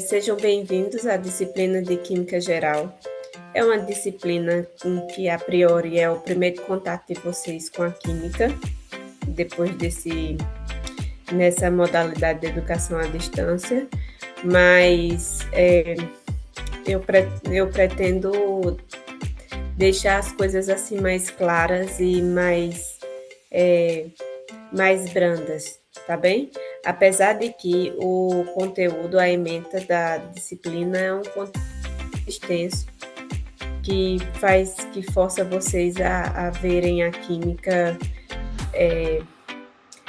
Sejam bem-vindos à disciplina de Química Geral. É uma disciplina em que, a priori, é o primeiro contato de vocês com a química, depois nessa modalidade de educação à distância, mas eu pretendo deixar as coisas assim mais claras e mais brandas, tá bem? Apesar de que o conteúdo, a ementa da disciplina é um conteúdo extenso que força vocês a verem a química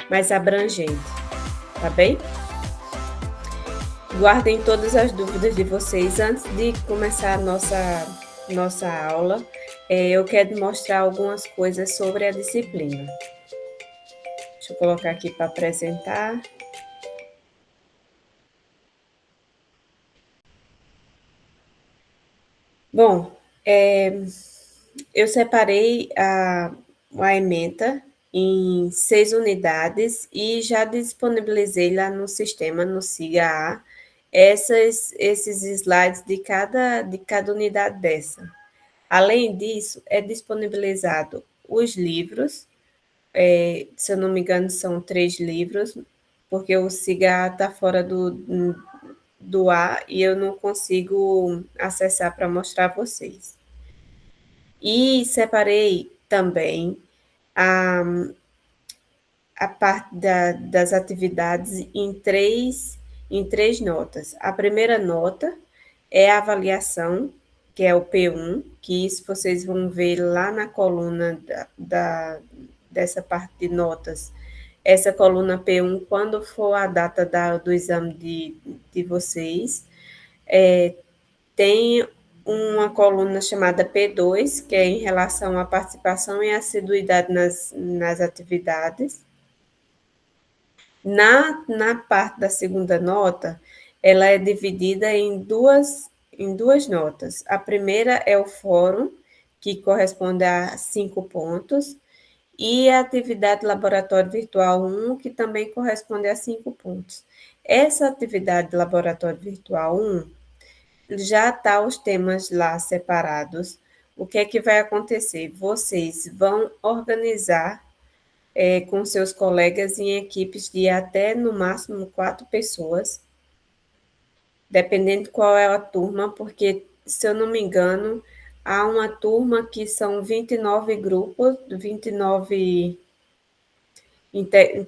mais abrangente, tá bem? Guardem todas as dúvidas de vocês antes de começar a nossa aula. Eu quero mostrar algumas coisas sobre a disciplina. Deixa eu colocar aqui para apresentar. Bom, eu separei a ementa em 6 unidades e já disponibilizei lá no sistema, no SIGA-A, esses slides de cada unidade dessa. Além disso, é disponibilizado os livros, se eu não me engano, são 3 livros, porque o SIGA-A está fora do ar e eu não consigo acessar para mostrar a vocês. E separei também a parte das atividades em três notas. A primeira nota é a avaliação, que é o P1, que isso vocês vão ver lá na coluna dessa parte de notas. Essa coluna P1, quando for a data do exame de vocês, tem uma coluna chamada P2, que é em relação à participação e assiduidade nas atividades. Na parte da segunda nota, ela é dividida em duas notas. A primeira é o fórum, que corresponde a 5 pontos, e a atividade laboratório virtual 1, que também corresponde a 5 pontos. Essa atividade laboratório virtual 1, já está os temas lá separados. O que é que vai acontecer? Vocês vão organizar com seus colegas em equipes de até, no máximo, 4 pessoas, dependendo qual é a turma, porque, se eu não me engano, há uma turma que são 29 grupos, 29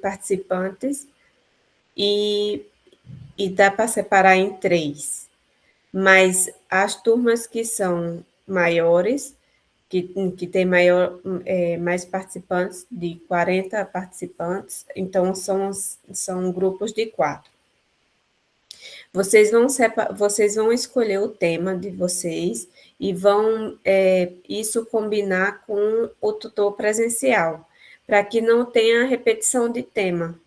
participantes, e dá para separar em 3. Mas as turmas que são maiores, que tem mais participantes, de 40 participantes, então são grupos de 4. Vocês vão escolher o tema de vocês e vão isso combinar com o tutor presencial, para que não tenha repetição de tema.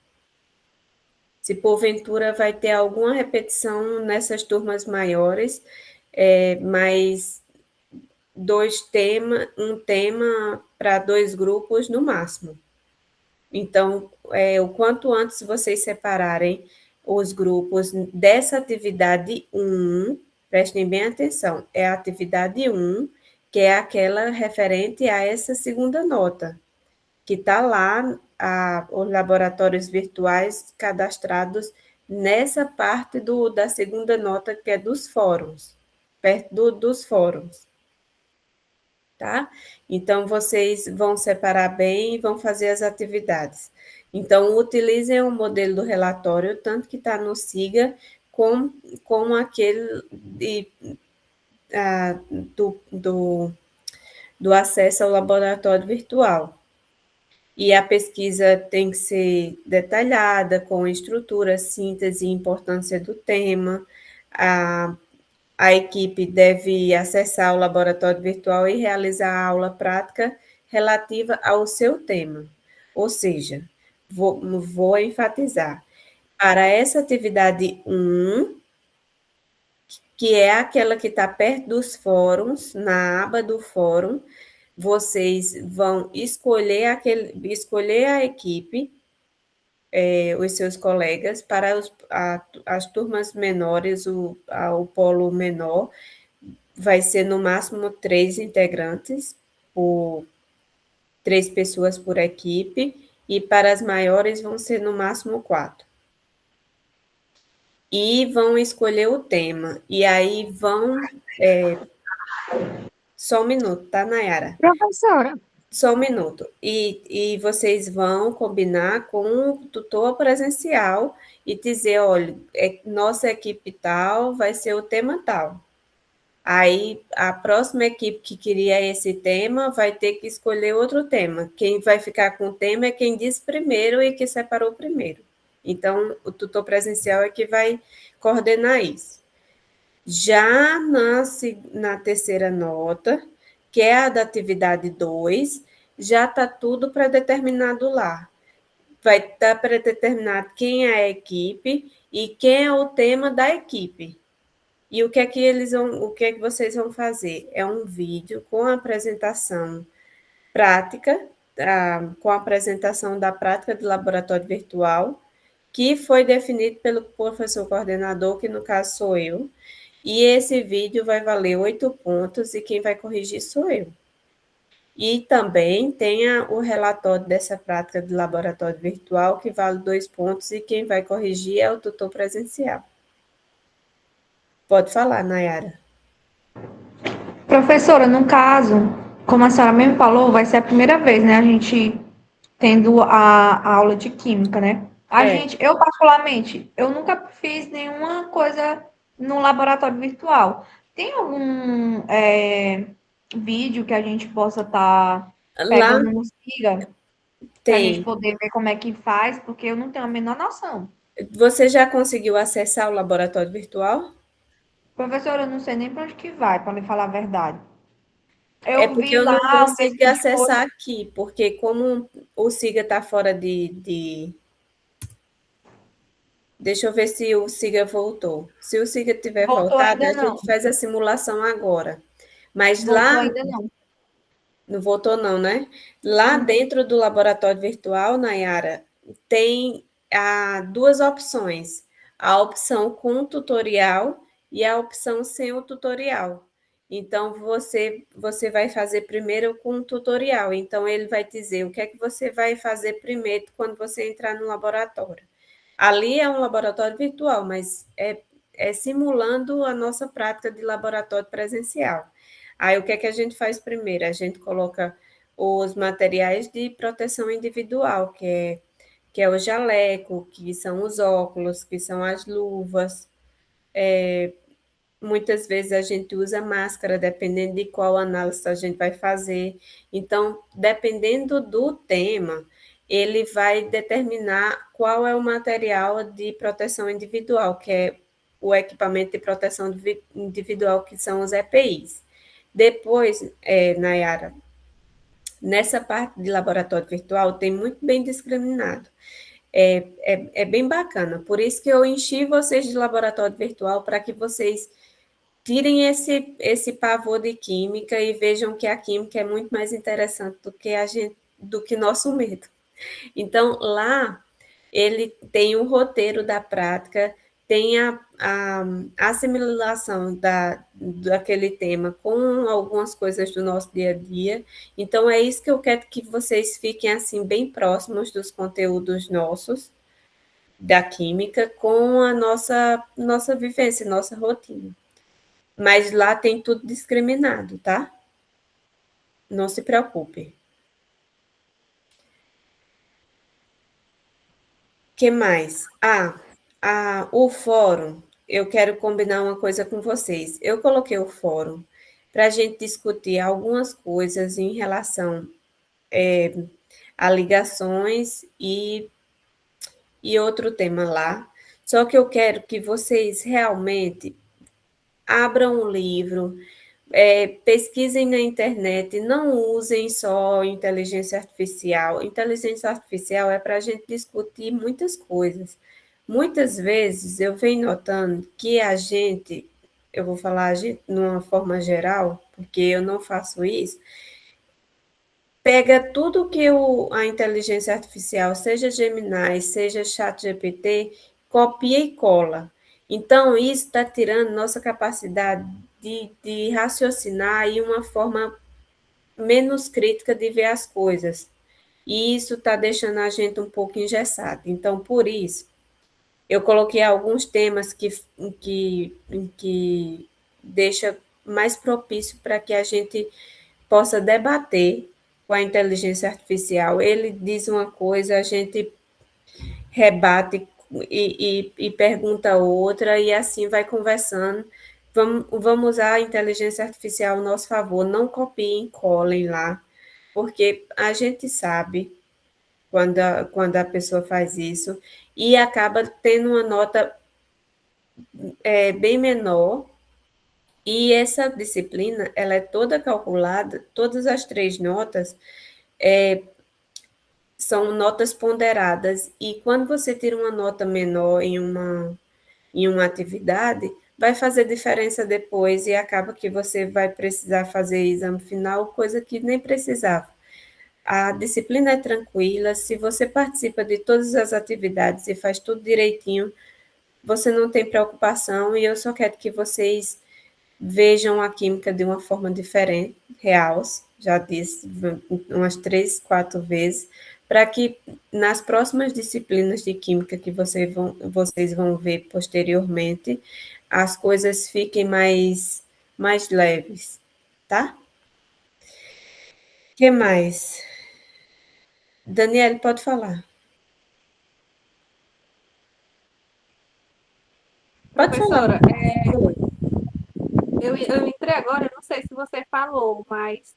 Se porventura vai ter alguma repetição nessas turmas maiores, mas um tema para 2 grupos no máximo. Então, o quanto antes vocês separarem os grupos dessa atividade 1, prestem bem atenção, é a atividade 1, que é aquela referente a essa segunda nota, que está lá, os laboratórios virtuais cadastrados nessa parte da segunda nota, que é dos fóruns, perto dos fóruns. Tá? Então, vocês vão separar bem e vão fazer as atividades. Então, utilizem o modelo do relatório, tanto que está no SIGA, como aquele do acesso ao laboratório virtual. E a pesquisa tem que ser detalhada, com estrutura, síntese e importância do tema. A equipe deve acessar o laboratório virtual e realizar a aula prática relativa ao seu tema. Ou seja, vou enfatizar, para essa atividade 1, que é aquela que está perto dos fóruns, na aba do fórum, vocês vão escolher a equipe os seus colegas. Para as turmas menores, o polo menor, vai ser no máximo 3 integrantes, por 3 pessoas por equipe, e para as maiores vão ser no máximo 4. E vão escolher o tema. E aí vão. Só um minuto, tá, Nayara? Professora, Só um minuto. E vocês vão combinar com o tutor presencial e dizer: olha, nossa equipe tal vai ser o tema tal. Aí a próxima equipe que queria esse tema vai ter que escolher outro tema. Quem vai ficar com o tema é quem disse primeiro e que separou primeiro. Então, o tutor presencial é que vai coordenar isso. Já na terceira nota, que é a da atividade 2, já está tudo pré-determinado lá. Vai estar pré-determinado quem é a equipe e quem é o tema da equipe. E o que é que vocês vão fazer? É um vídeo com a apresentação prática, com a apresentação da prática de laboratório virtual, que foi definido pelo professor coordenador, que no caso sou eu, e esse vídeo vai valer 8 pontos e quem vai corrigir sou eu. E também tem o relatório dessa prática de laboratório virtual, que vale 2 pontos e quem vai corrigir é o tutor presencial. Pode falar, Nayara. professora, no caso, como a senhora mesmo falou, vai ser a primeira vez, né? A gente tendo a aula de química, né? É, Eu particularmente, eu nunca fiz nenhuma coisa no laboratório virtual. Tem algum vídeo que a gente possa estar lá pegando no Siga para a gente tem. poder ver como é que faz, porque eu não tenho a menor noção. Você já conseguiu acessar o laboratório virtual? Professora, eu não sei nem para onde que vai, para lhe falar a verdade. É Eu porque vi eu lá não um consigo pesquisa de coisa, acessar aqui, porque como o Siga está fora Deixa eu ver se o Siga voltou. Se o Siga tiver voltou voltado, ainda a não. gente faz a simulação agora. Mas Voltou lá, ainda não. não voltou não, né? Lá dentro do laboratório virtual, Nayara, tem duas opções. A opção com tutorial e a opção sem o tutorial. Então, você vai fazer primeiro com o tutorial. Então, ele vai dizer o que é que você vai fazer primeiro quando você entrar no laboratório. Ali é um laboratório virtual, mas é simulando a nossa prática de laboratório presencial. Aí, o que é que a gente faz primeiro? A gente coloca os materiais de proteção individual, que é o jaleco, que são os óculos, que são as luvas. Muitas vezes a gente usa máscara, dependendo de qual análise a gente vai fazer. Então, dependendo do tema, ele vai determinar qual é o material de proteção individual, que é o equipamento de proteção individual, que são os EPIs. Depois, Nayara, nessa parte de laboratório virtual, tem muito bem discriminado. É bem bacana. Por isso que eu enchi vocês de laboratório virtual, para que vocês tirem esse pavor de química e vejam que a química é muito mais interessante do que nosso medo. Então, lá ele tem um roteiro da prática, tem a assimilação daquele tema com algumas coisas do nosso dia a dia. Então, é isso que eu quero que vocês fiquem assim bem próximos dos conteúdos nossos da química com a nossa vivência, nossa rotina. Mas lá tem tudo discriminado, tá? Não se preocupe. Que mais? O fórum. Eu quero combinar uma coisa com vocês. Eu coloquei o fórum para a gente discutir algumas coisas em relação a ligações e outro tema lá. Só que eu quero que vocês realmente abram o livro, pesquisem na internet, não usem só inteligência artificial. Inteligência artificial é para a gente discutir muitas coisas. Muitas vezes eu venho notando que eu vou falar a gente numa forma geral, porque eu não faço isso, pega tudo que a inteligência artificial, seja Gemini, seja ChatGPT, copia e cola. Então, isso está tirando nossa capacidade de raciocinar e uma forma menos crítica de ver as coisas. E isso está deixando a gente um pouco engessado. Então, por isso, eu coloquei alguns temas que deixa mais propício para que a gente possa debater com a inteligência artificial. Ele diz uma coisa, a gente rebate e pergunta outra, e assim vai conversando. Vamos usar a inteligência artificial ao nosso favor, não copiem, colhem lá, porque a gente sabe quando a pessoa faz isso e acaba tendo uma nota bem menor. E essa disciplina, ela é toda calculada, todas as 3 notas são notas ponderadas, e quando você tira uma nota menor em uma atividade, vai fazer diferença depois e acaba que você vai precisar fazer exame final, coisa que nem precisava. A disciplina é tranquila, se você participa de todas as atividades e faz tudo direitinho, você não tem preocupação, e eu só quero que vocês vejam a química de uma forma diferente, real, já disse umas 3, 4 vezes, para que nas próximas disciplinas de química que vocês vão ver posteriormente, as coisas fiquem mais leves, tá? O que mais? Daniele, pode falar. Pode falar. Professora, eu entrei agora, eu não sei se você falou, mas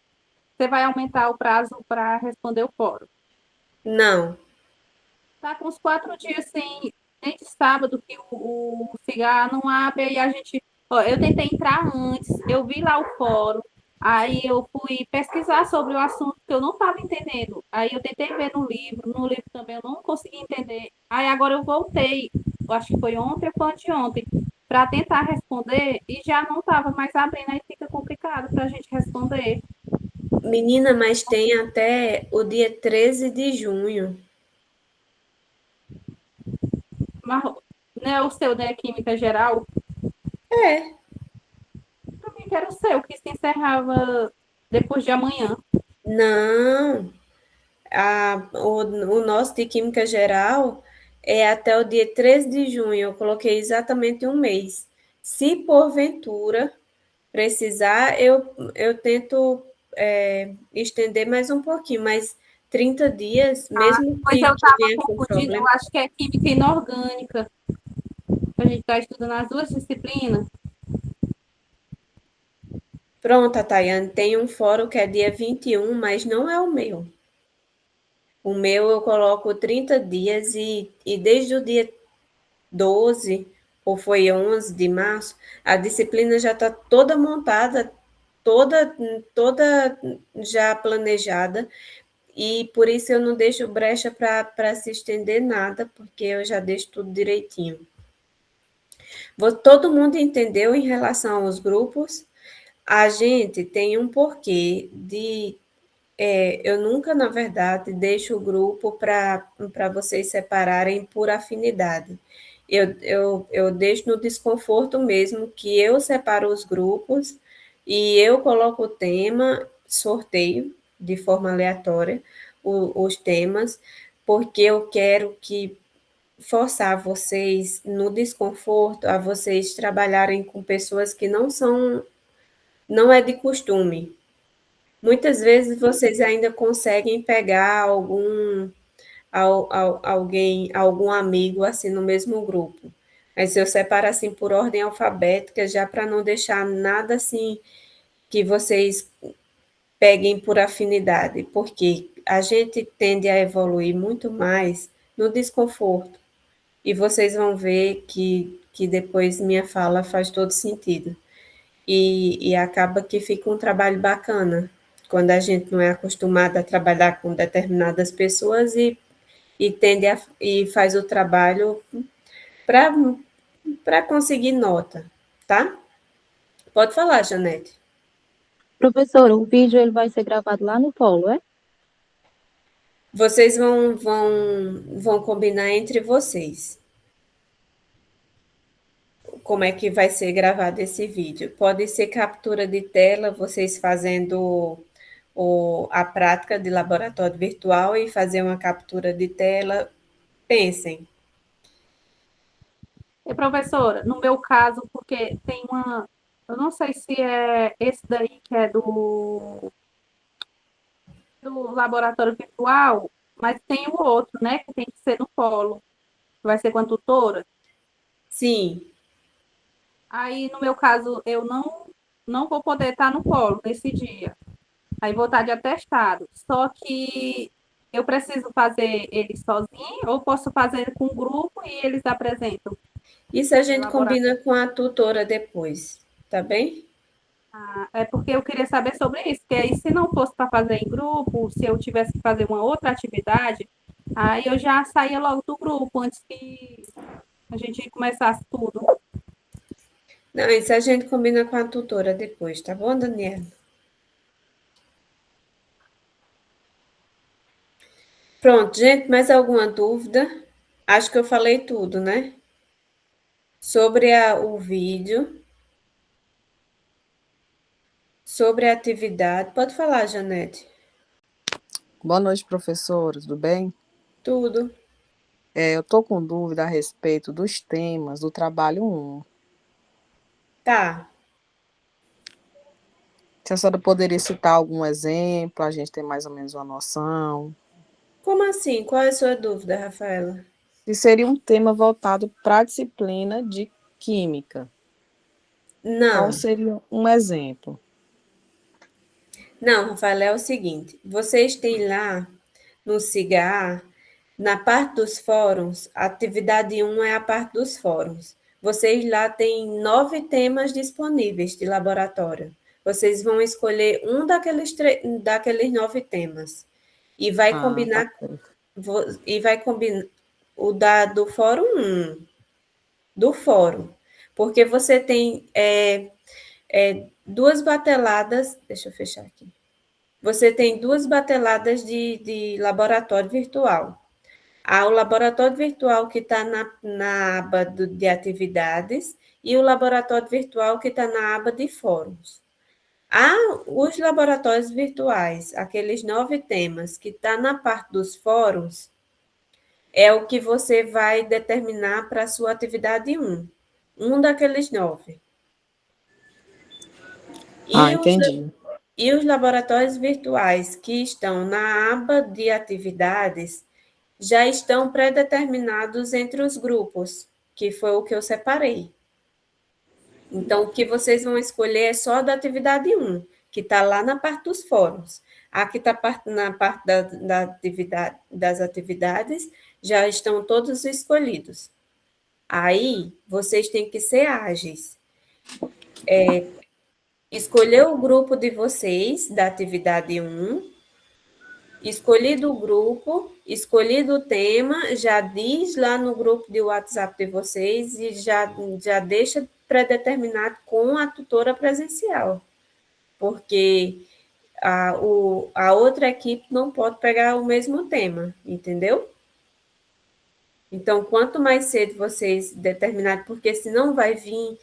você vai aumentar o prazo para responder o fórum. Não, Tá com uns 4 dias sem, desde sábado que o cigarro não abre, e a gente. Ó, eu tentei entrar antes, eu vi lá o fórum, aí eu fui pesquisar sobre o assunto que eu não estava entendendo. Aí eu tentei ver no livro também eu não consegui entender. Aí agora eu voltei, eu acho que foi ontem ou foi anteontem, para tentar responder e já não estava mais abrindo, aí fica complicado para a gente responder. menina, mas tem até o dia 13 de junho. Mas, né, o seu, né, Química Geral, É, também quero o seu, que se encerrava depois de amanhã. não. O nosso de Química Geral é até o dia 13 de junho, eu coloquei exatamente um mês. Se porventura precisar, eu tento estender mais um pouquinho, mas 30 dias, mesmo Pois eu que estava venha com confundindo, eu problema. acho que é química inorgânica. A gente está estudando as duas disciplinas. Pronto, Tayane, tem um fórum que é dia 21, mas não é o meu. O meu eu coloco 30 dias e desde o dia 12 ou foi 11 de março, a disciplina já está toda montada, toda já planejada, e por isso eu não deixo brecha para se estender nada, porque eu já deixo tudo direitinho. Todo mundo entendeu em relação aos grupos? A gente tem um porquê de. Eu nunca, na verdade, deixo o grupo para vocês separarem por afinidade. Eu deixo no desconforto mesmo, que eu separo os grupos e eu coloco o tema, sorteio de forma aleatória os temas, porque eu quero que forçar vocês no desconforto a vocês trabalharem com pessoas que não é de costume. Muitas vezes vocês ainda conseguem pegar alguém, algum amigo assim no mesmo grupo. Mas eu separo assim por ordem alfabética, já para não deixar nada assim que vocês peguem por afinidade, porque a gente tende a evoluir muito mais no desconforto. E vocês vão ver que depois minha fala faz todo sentido. E acaba que fica um trabalho bacana, quando a gente não é acostumado a trabalhar com determinadas pessoas e faz o trabalho para conseguir nota, tá? Pode falar, Janete. Professora, o vídeo ele vai ser gravado lá no Polo, é? Vocês vão combinar entre vocês como é que vai ser gravado esse vídeo. Pode ser captura de tela, vocês fazendo a prática de laboratório virtual e fazer uma captura de tela. Pensem. E, professora, no meu caso, porque tem uma. Eu não sei se é esse daí que é do laboratório virtual, mas tem o outro, né? Que tem que ser no polo. Vai ser com a tutora. Sim. Aí, no meu caso, eu não vou poder estar no polo nesse dia. Aí vou estar de atestado. Só que eu preciso fazer ele sozinho ou posso fazer com um grupo e eles apresentam? Isso a gente Elaborar. combina com a tutora depois, tá bem? Ah, é porque eu queria saber sobre isso, porque aí se não fosse para fazer em grupo, se eu tivesse que fazer uma outra atividade, aí eu já saía logo do grupo antes que a gente começasse tudo. Não, isso a gente combina com a tutora depois, tá bom, Daniela? Pronto, gente, mais alguma dúvida? Acho que eu falei tudo, né? Sobre o vídeo, sobre a atividade. Pode falar, Janete. Boa noite, professora, tudo bem? Tudo. Eu estou com dúvida a respeito dos temas do trabalho 1. Tá. Se a senhora poderia citar algum exemplo, a gente ter mais ou menos uma noção. Como assim? Qual é a sua dúvida, Rafaela? Se seria um tema voltado para a disciplina de Química. Qual Não. seria um exemplo? Não, Rafaela, é o seguinte: vocês têm lá no CIGAR, na parte dos fóruns, a atividade 1 é a parte dos fóruns. Vocês lá têm 9 temas disponíveis de laboratório. Vocês vão escolher um daqueles 9 temas e vai Tá combinar certo. o do fórum 1, do fórum, porque você tem duas bateladas, deixa eu fechar aqui. Você tem duas bateladas de laboratório virtual. Há o laboratório virtual que está na aba de atividades e o laboratório virtual que está na aba de fóruns. Há os laboratórios virtuais, aqueles 9 temas que está na parte dos fóruns, é o que você vai determinar para a sua atividade 1. Um daqueles 9. E os, Entendi. e os laboratórios virtuais que estão na aba de atividades já estão pré-determinados entre os grupos, que foi o que eu separei. Então, o que vocês vão escolher é só da atividade 1, que está lá na parte dos fóruns. Aqui está na parte das atividades, já estão todos escolhidos. Aí, vocês têm que ser ágeis. Escolher o grupo de vocês, da atividade 1, escolhido o grupo, escolhido o tema, já diz lá no grupo de WhatsApp de vocês e já deixa pré-determinado com a tutora presencial, porque a outra equipe não pode pegar o mesmo tema, entendeu? Então, quanto mais cedo vocês determinarem, porque senão vai vir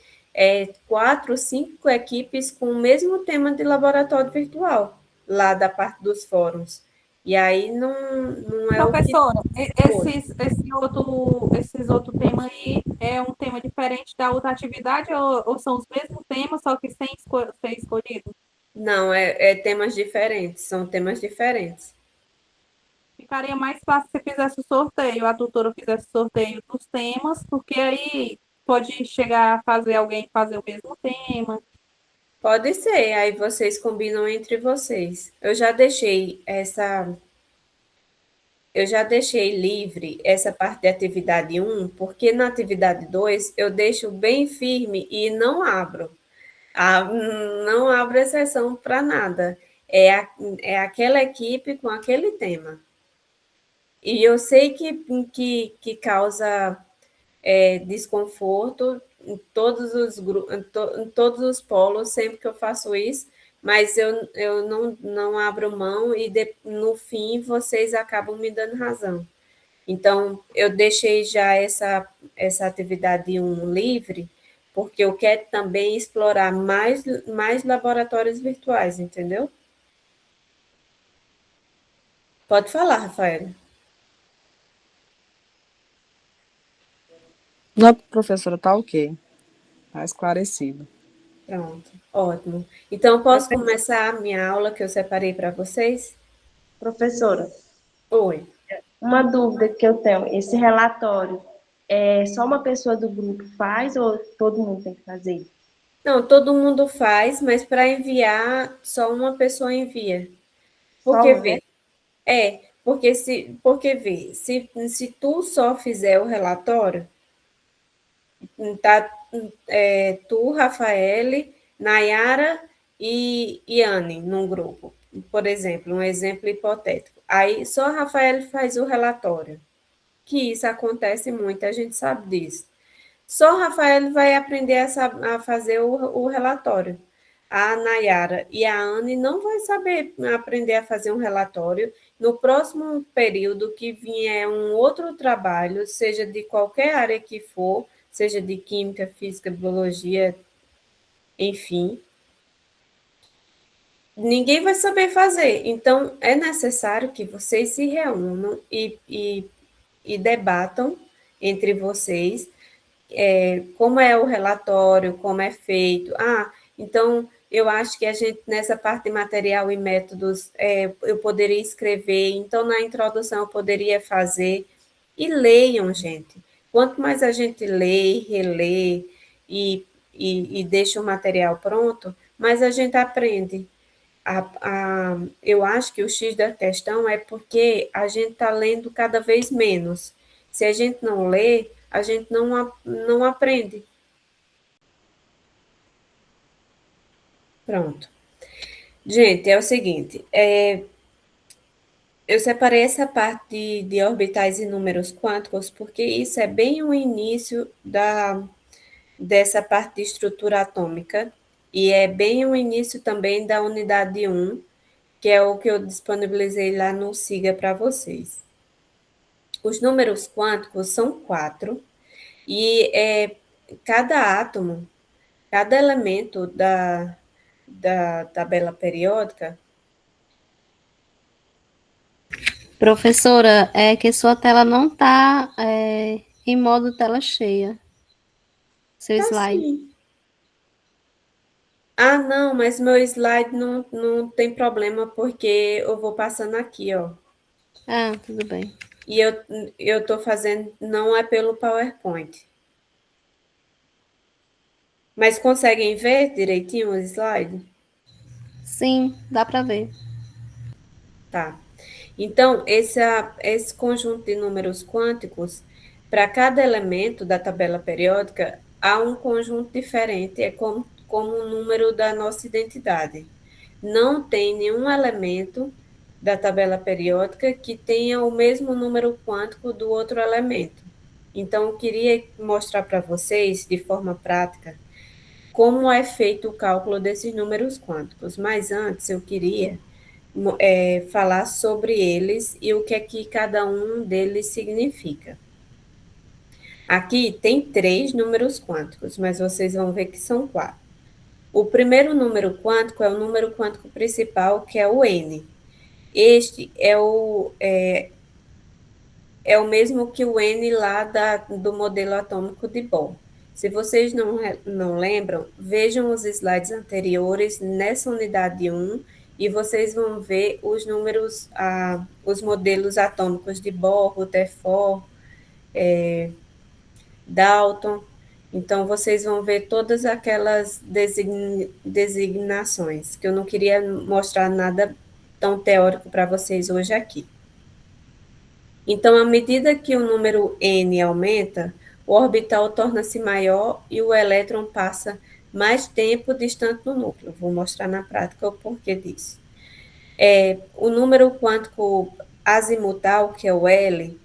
4, 5 equipes com o mesmo tema de laboratório virtual, lá da parte dos fóruns. E aí não é o que Professora, foi. esses outro tema aí é um tema diferente da outra atividade ou são os mesmos temas, só que sem ser escolhido? Não, é temas diferentes, são temas diferentes. Ficaria mais fácil se fizesse o sorteio, a tutora fizesse o sorteio dos temas, porque aí pode chegar a fazer alguém fazer o mesmo tema. Pode ser, aí vocês combinam entre vocês. Eu já deixei livre essa parte de atividade 1, porque na atividade 2 eu deixo bem firme e não abro. Não abro exceção para nada. É aquela equipe com aquele tema. E eu sei que causa desconforto em todos os polos, sempre que eu faço isso, mas eu não abro mão e no fim vocês acabam me dando razão. Então, eu deixei já essa atividade 1 livre, porque eu quero também explorar mais laboratórios virtuais, entendeu? Pode falar, Rafaela. Não, professora, tá ok. Tá esclarecido. Pronto, ótimo. Então, posso começar a minha aula que eu separei para vocês? Professora, Oi. uma dúvida que eu tenho, esse relatório, só uma pessoa do grupo faz ou todo mundo tem que fazer? Não, todo mundo faz, mas para enviar, só uma pessoa envia. Só Porque um, né? vê, porque vê, se tu só fizer o relatório, tá, tu, Rafaele, Nayara e Anne num grupo, por exemplo, um exemplo hipotético. Aí só a Rafaele faz o relatório, que isso acontece muito, a gente sabe disso. Só o Rafael vai aprender a fazer o relatório. A Nayara e a Anne não vai saber aprender a fazer um relatório. No próximo período que vier um outro trabalho, seja de qualquer área que for, seja de química, física, biologia, enfim, ninguém vai saber fazer. Então, é necessário que vocês se reúnam e debatam entre vocês como é o relatório, como é feito. Então, eu acho que a gente, nessa parte de material e métodos, eu poderia escrever, então, na introdução, eu poderia fazer. E leiam, gente. Quanto mais a gente lê, relê e deixa o material pronto, mais a gente aprende. Eu acho que o X da questão é porque a gente está lendo cada vez menos. Se a gente não lê, a gente não aprende. Pronto. Gente, é o seguinte, eu separei essa parte de orbitais e números quânticos porque isso é bem o início dessa parte de estrutura atômica e é bem o início também da unidade 1, que é o que eu disponibilizei lá no SIGA para vocês. Os números quânticos são 4 e cada átomo, cada elemento da tabela periódica. Professora, é que sua tela não está em modo tela cheia. Seu slide. Sim. Não, mas meu slide não tem problema, porque eu vou passando aqui, ó. Tudo bem. E eu estou fazendo, não é pelo PowerPoint. Mas conseguem ver direitinho o slide? Sim, dá para ver. Tá. Então, esse conjunto de números quânticos, para cada elemento da tabela periódica, há um conjunto diferente, é como o número da nossa identidade. Não tem nenhum elemento da tabela periódica que tenha o mesmo número quântico do outro elemento. Então, eu queria mostrar para vocês, de forma prática, como é feito o cálculo desses números quânticos. Mas antes, eu queria falar sobre eles e o que é que cada um deles significa. Aqui tem 3 números quânticos, mas vocês vão ver que são 4. O primeiro número quântico é o número quântico principal, que é o N. Este é o mesmo que o N lá do modelo atômico de Bohr. Se vocês não lembram, vejam os slides anteriores nessa unidade 1 e vocês vão ver os números, os modelos atômicos de Bohr, Rutherford, Dalton. Então, vocês vão ver todas aquelas designações, que eu não queria mostrar nada tão teórico para vocês hoje aqui. Então, à medida que o número n aumenta, o orbital torna-se maior e o elétron passa mais tempo distante do núcleo. Vou mostrar na prática o porquê disso. O número quântico azimutal, que é o L,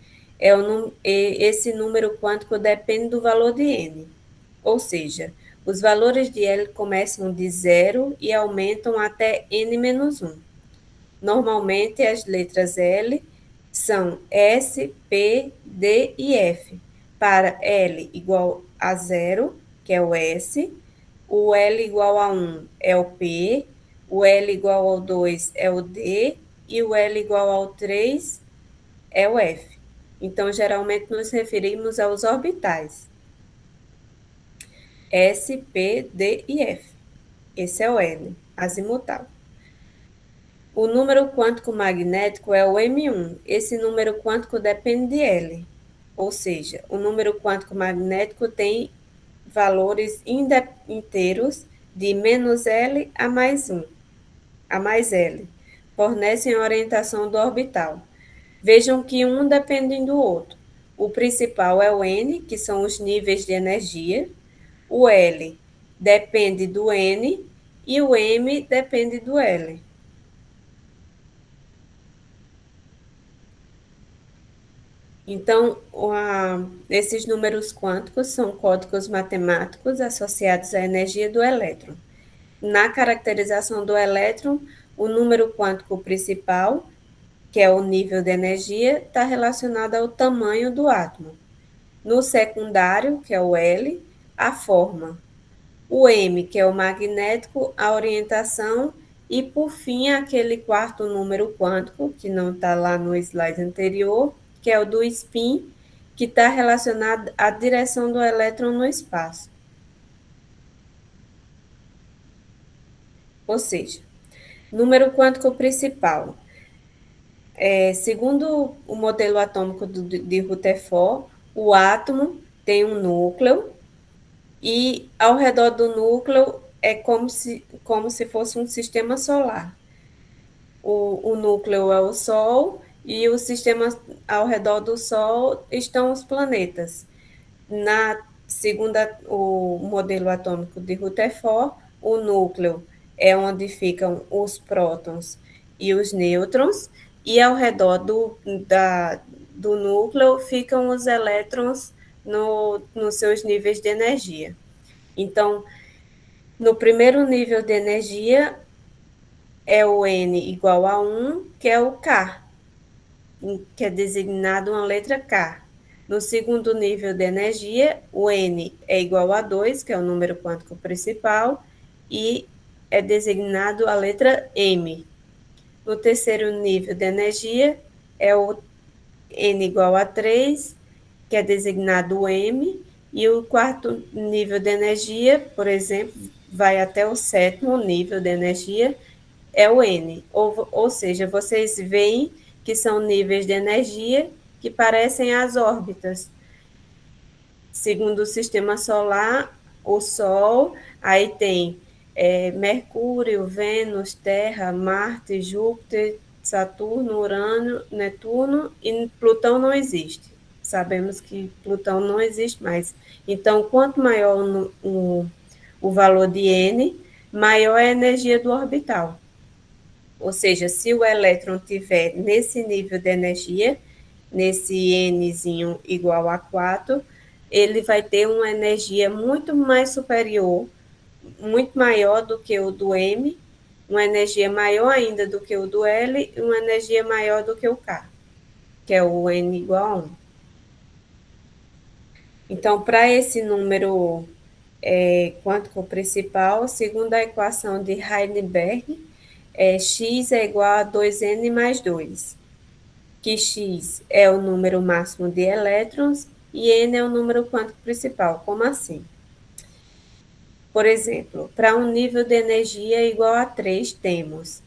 esse número quântico depende do valor de n. Ou seja, Os valores de L começam de 0 e aumentam até N-1. Normalmente, as letras L são S, P, D e F. Para L igual a 0, que é o S, o L igual a 1 é o P, o L igual ao 2 é o D e o L igual ao 3 é o F. Então, geralmente, nos referimos aos orbitais. S, P, D e F. Esse é o L, azimutal. O número quântico magnético é o M1. Esse número quântico depende de L. Ou seja, o número quântico magnético tem valores inteiros de menos L a mais 1, a mais L. Fornecem a orientação do orbital. Vejam que um depende do outro. O principal é o N, que são os níveis de energia. O L depende do N e o M depende do L. Então, esses números quânticos são códigos matemáticos associados à energia do elétron. Na caracterização do elétron, o número quântico principal, que é o nível de energia, está relacionado ao tamanho do átomo. No secundário, que é o L, a forma. O M, que é o magnético, a orientação, e por fim, aquele quarto número quântico, que não está lá no slide anterior, que é o do spin, que está relacionado à direção do elétron no espaço. Ou seja, número quântico principal. Segundo o modelo atômico de Rutherford, o átomo tem um núcleo e ao redor do núcleo é como se fosse um sistema solar. O núcleo é o Sol e o sistema ao redor do Sol estão os planetas. Segundo o modelo atômico de Rutherford, o núcleo é onde ficam os prótons e os nêutrons, e ao redor do núcleo ficam os elétrons nos seus níveis de energia. Então, no primeiro nível de energia, é o N igual a 1, que é o K, que é designado uma letra K. No segundo nível de energia, o N é igual a 2, que é o número quântico principal, e é designado a letra M. No terceiro nível de energia, é o N igual a 3, que é designado o M, e o quarto nível de energia, por exemplo, vai até o sétimo nível de energia, é o N. Ou seja, vocês veem que são níveis de energia que parecem as órbitas. Segundo o sistema solar, o Sol, aí tem Mercúrio, Vênus, Terra, Marte, Júpiter, Saturno, Urano, Netuno, e Plutão não existe. Sabemos que Plutão não existe mais. Então, quanto maior o valor de N, maior é a energia do orbital. Ou seja, se o elétron tiver nesse nível de energia, nesse Nzinho igual a 4, ele vai ter uma energia muito mais superior, muito maior do que o do M, uma energia maior ainda do que o do L e uma energia maior do que o K, que é o N igual a 1. Então, para esse número quântico principal, segundo a equação de Heisenberg, x é igual a 2n mais 2, que x é o número máximo de elétrons e n é o número quântico principal. Como assim? Por exemplo, para um nível de energia igual a 3, temos,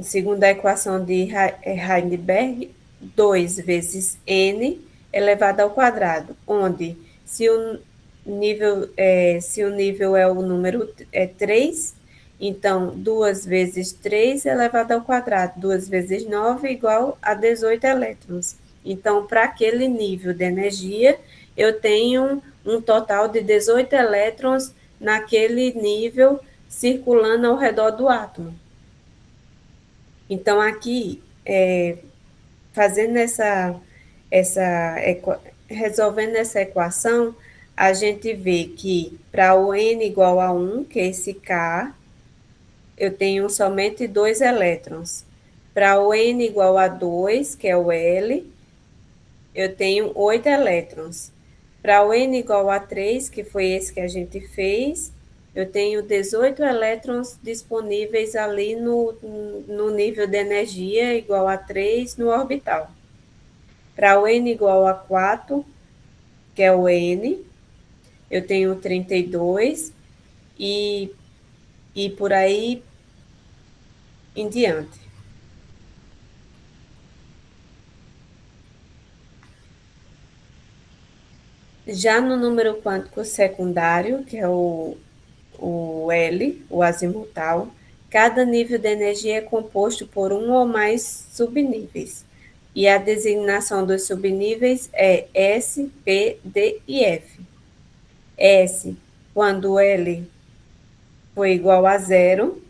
segundo a equação de Heisenberg, 2 vezes n elevado ao quadrado, onde se o nível é o número 3, então 2 vezes 3 elevado ao quadrado, 2 vezes 9 igual a 18 elétrons. Então, para aquele nível de energia, eu tenho um total de 18 elétrons naquele nível circulando ao redor do átomo. Então, aqui, fazendo resolvendo essa equação, a gente vê que para o N igual a 1, que é esse K, eu tenho somente 2 elétrons. Para o N igual a 2, que é o L, eu tenho 8 elétrons. Para o N igual a 3, que foi esse que a gente fez, eu tenho 18 elétrons disponíveis ali no nível de energia igual a 3 no orbital. Para o N igual a 4, que é o N, eu tenho 32 e por aí em diante. Já no número quântico secundário, que é o L, o azimutal, cada nível de energia é composto por um ou mais subníveis. E a designação dos subníveis é S, P, D e F. S, quando L for igual a 0,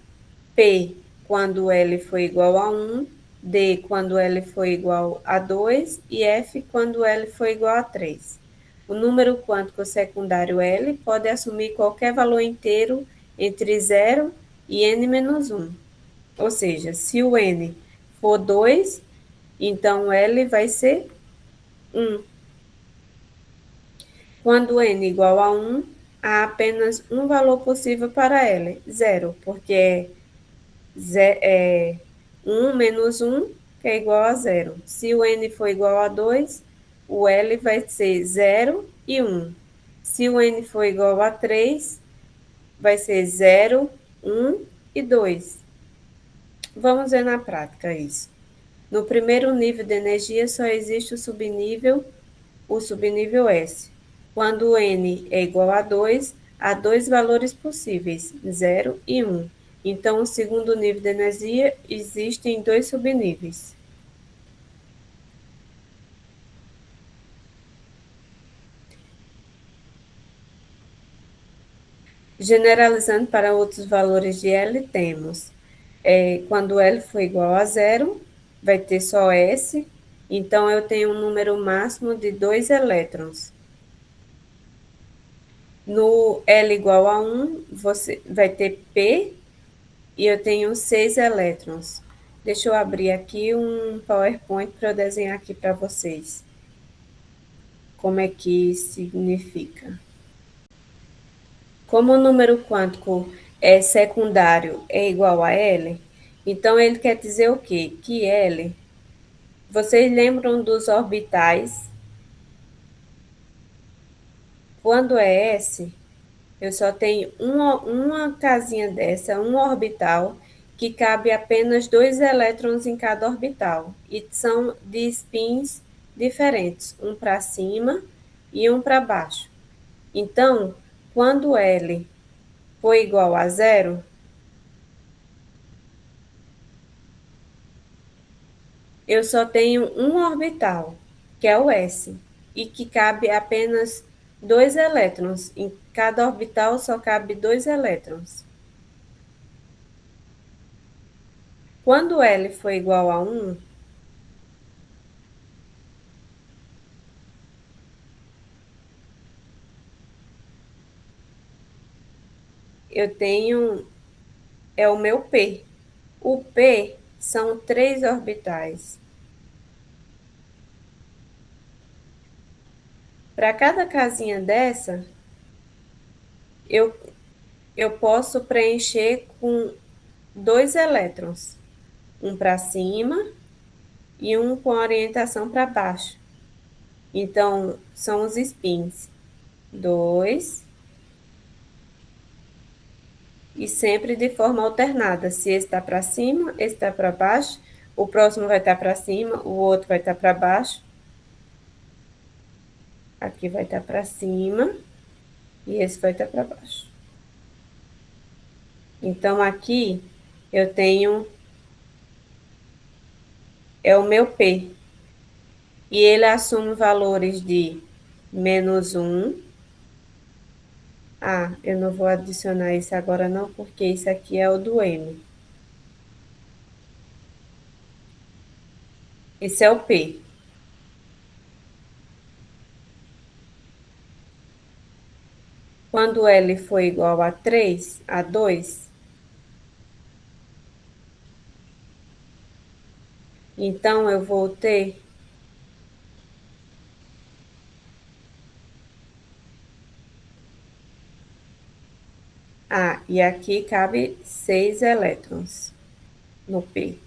P, quando L for igual a 1, D, quando L for igual a 2 e F, quando L for igual a 3. O número quântico secundário L pode assumir qualquer valor inteiro entre 0 e n-1. Ou seja, se o n for 2, então L vai ser 1. Quando n igual a 1, há apenas um valor possível para L, 0, porque é 1 menos 1, que é igual a 0. Se o n for igual a 2, o L vai ser 0 e 1. Se o n for igual a 3, vai ser 0, 1 e 2. Vamos ver na prática isso. No primeiro nível de energia só existe o subnível S. Quando o n é igual a 2, há dois valores possíveis, 0 e 1. Então, o segundo nível de energia existem dois subníveis. Generalizando para outros valores de L, temos quando L for igual a 0, vai ter só S, então eu tenho um número máximo de 2 elétrons. No L igual a 1, você vai ter P e eu tenho 6 elétrons. Deixa eu abrir aqui um PowerPoint para eu desenhar aqui para vocês. Como é que significa? Como o número quântico secundário é igual a L, então ele quer dizer o quê? Que L, vocês lembram dos orbitais? Quando é S, eu só tenho uma casinha dessa, um orbital, que cabe apenas 2 elétrons em cada orbital, e são de spins diferentes, um para cima e um para baixo. Então, quando L for igual a 0, eu só tenho um orbital, que é o S, e que cabe apenas 2 elétrons. Em cada orbital só cabe 2 elétrons. Quando L for igual a 1, eu tenho o meu P. O P são 3 orbitais. Para cada casinha dessa, eu, eu posso preencher com 2 elétrons. Um para cima e um com orientação para baixo. Então, são os spins. 2 e sempre de forma alternada. Se esse está para cima, esse está para baixo, o próximo vai estar para cima, o outro vai estar para baixo. Aqui vai estar para cima e esse vai estar para baixo. Então, aqui eu tenho o meu P. E ele assume valores de -1. Ah, eu não vou adicionar isso agora não, porque isso aqui é o do M. Esse é o P. Quando L for igual a 3, a 2, então eu vou ter e aqui cabe 6 elétrons no P.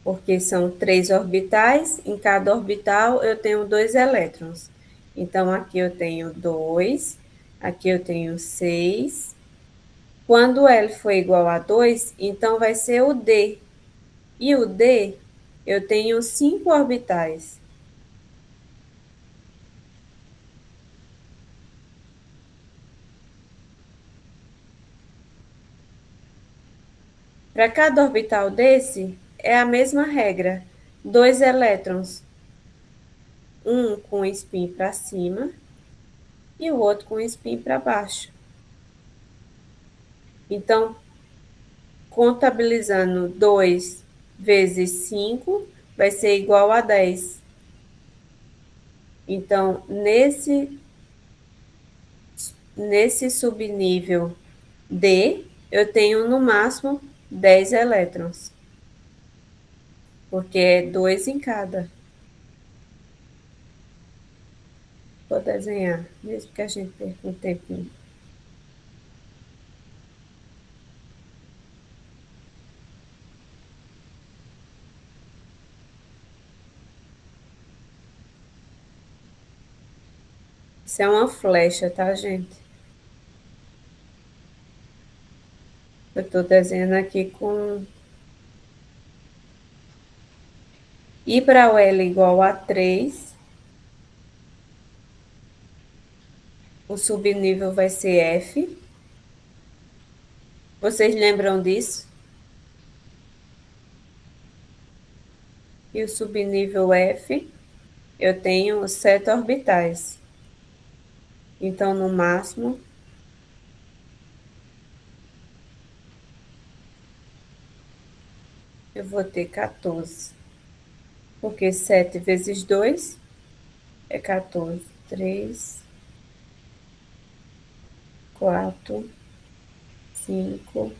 Porque são 3 orbitais, em cada orbital eu tenho 2 elétrons. Então, aqui eu tenho 2, aqui eu tenho 6. Quando L for igual a 2, então vai ser o D. E o D, eu tenho 5 orbitais. Para cada orbital desse, é a mesma regra. 2 elétrons, um com spin para cima e o outro com spin para baixo. Então, contabilizando 2 vezes 5, vai ser igual a 10. Então, nesse subnível D, eu tenho no máximo 10 elétrons. Porque é 2 em cada. Vou desenhar, mesmo que a gente perca um tempinho. Isso é uma flecha, tá, gente? Eu tô desenhando aqui com... E para o L igual a 3, o subnível vai ser F. Vocês lembram disso? E o subnível F, eu tenho 7 orbitais. Então, no máximo, eu vou ter 14. Porque 7 vezes 2 é 14. 3, 4, 5,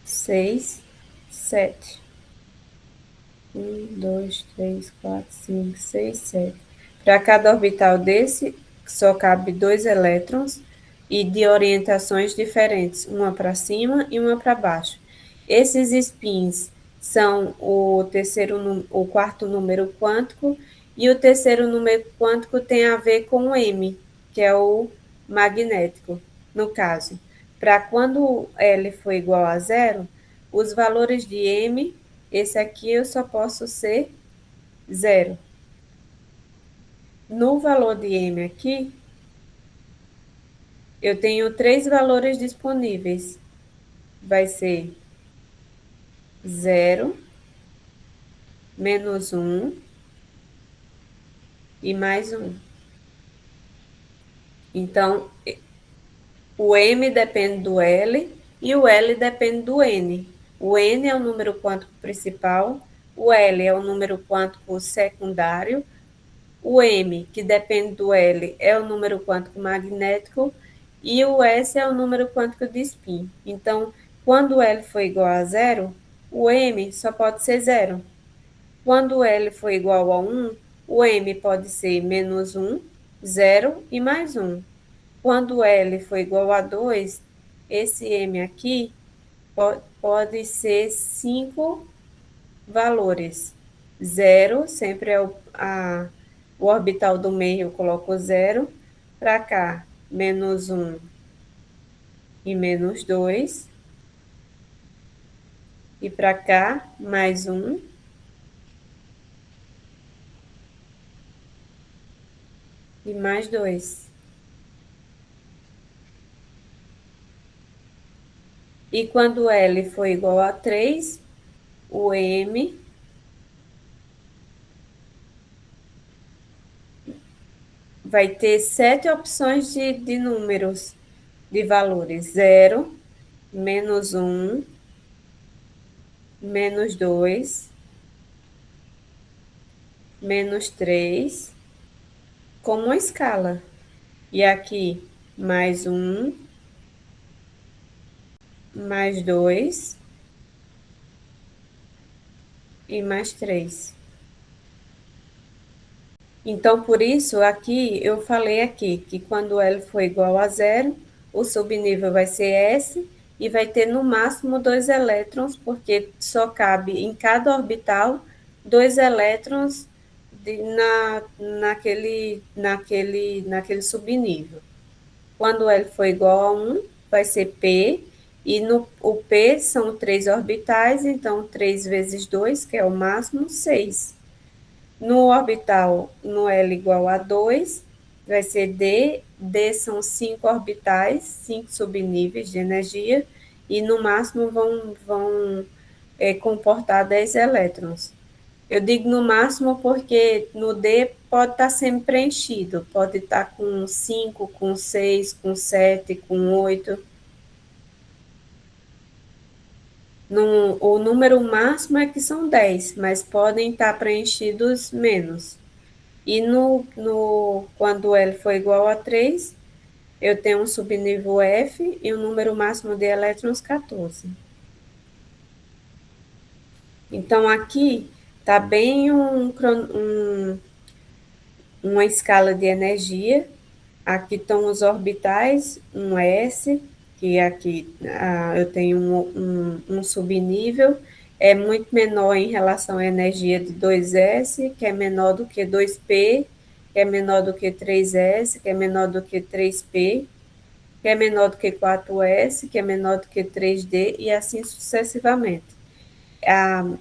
6, 7. 1, 2, 3, 4, 5, 6, 7. Para cada orbital desse, só cabe 2 elétrons e de orientações diferentes, uma para cima e uma para baixo. Esses spins são o quarto número quântico, e o terceiro número quântico tem a ver com o M, que é o magnético, no caso. Para quando L for igual a 0, os valores de M, esse aqui eu só posso ser 0. No valor de M aqui, eu tenho 3 valores disponíveis. Vai ser 0, menos 1 e mais 1. Então, o M depende do L e o L depende do N. O N é o número quântico principal, o L é o número quântico secundário, o M, que depende do L, é o número quântico magnético, e o S é o número quântico de spin. Então, quando o L for igual a 0, o M só pode ser 0. Quando o L for igual a 1, o M pode ser menos 1, 0 e mais 1. Quando o L for igual a 2, esse M aqui pode ser 5 valores. 0 sempre é o orbital do meio, eu coloco 0. Para cá, menos 1 e menos 2. E para cá, mais 1. E mais 2. E quando L for igual a 3, o M vai ter 7 opções de números, de valores. 0, menos 1, menos 2, menos 3, como uma escala. E aqui, mais 1, mais 2 e mais 3. Então, por isso, aqui, eu falei aqui, que quando L for igual a 0, o subnível vai ser S e vai ter no máximo 2 elétrons, porque só cabe em cada orbital 2 elétrons naquele subnível. Quando L for igual a 1, vai ser P, e o P são 3 orbitais, então 3 vezes 2, que é o máximo, 6. No orbital, no L igual a 2, vai ser D. D são 5 orbitais, 5 subníveis de energia, e no máximo vão comportar 10 elétrons. Eu digo no máximo porque no D pode estar sempre preenchido, pode estar com 5, com 6, com 7, com 8. O número máximo é que são 10, mas podem estar preenchidos menos. E quando L for igual a 3, eu tenho um subnível F e um número máximo de elétrons 14. Então, aqui está bem uma escala de energia. Aqui estão os orbitais, um S, que aqui eu tenho um subnível, é muito menor em relação à energia de 2S, que é menor do que 2P, que é menor do que 3S, que é menor do que 3P, que é menor do que 4S, que é menor do que 3D, e assim sucessivamente.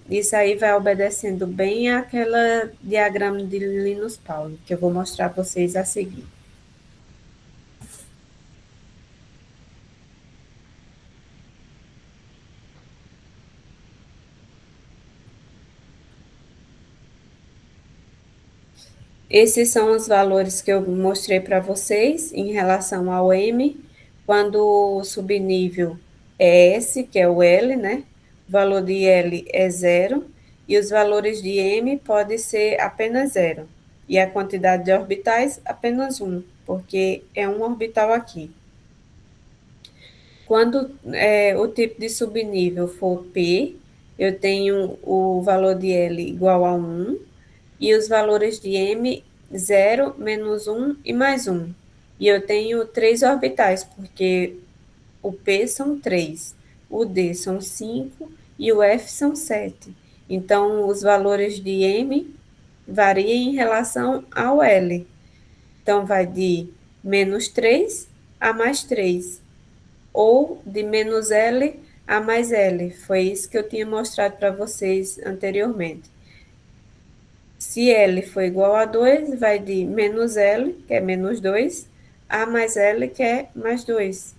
Isso aí vai obedecendo bem àquela diagrama de Linus Pauling, que eu vou mostrar para vocês a seguir. Esses são os valores que eu mostrei para vocês em relação ao M, quando o subnível é S, que é o L, né? O valor de L é 0, e os valores de M podem ser apenas 0. E a quantidade de orbitais, apenas 1, porque é um orbital aqui. Quando o tipo de subnível for P, eu tenho o valor de L igual a 1, e os valores de M, 0, menos 1 e mais 1. E eu tenho 3 orbitais, porque o P são 3, o D são 5 e o F são 7. Então, os valores de M variam em relação ao L. Então, vai de menos 3 a mais 3, ou de menos L a mais L. Foi isso que eu tinha mostrado para vocês anteriormente. Se L for igual a 2, vai de menos L, que é menos 2, a mais L, que é mais 2.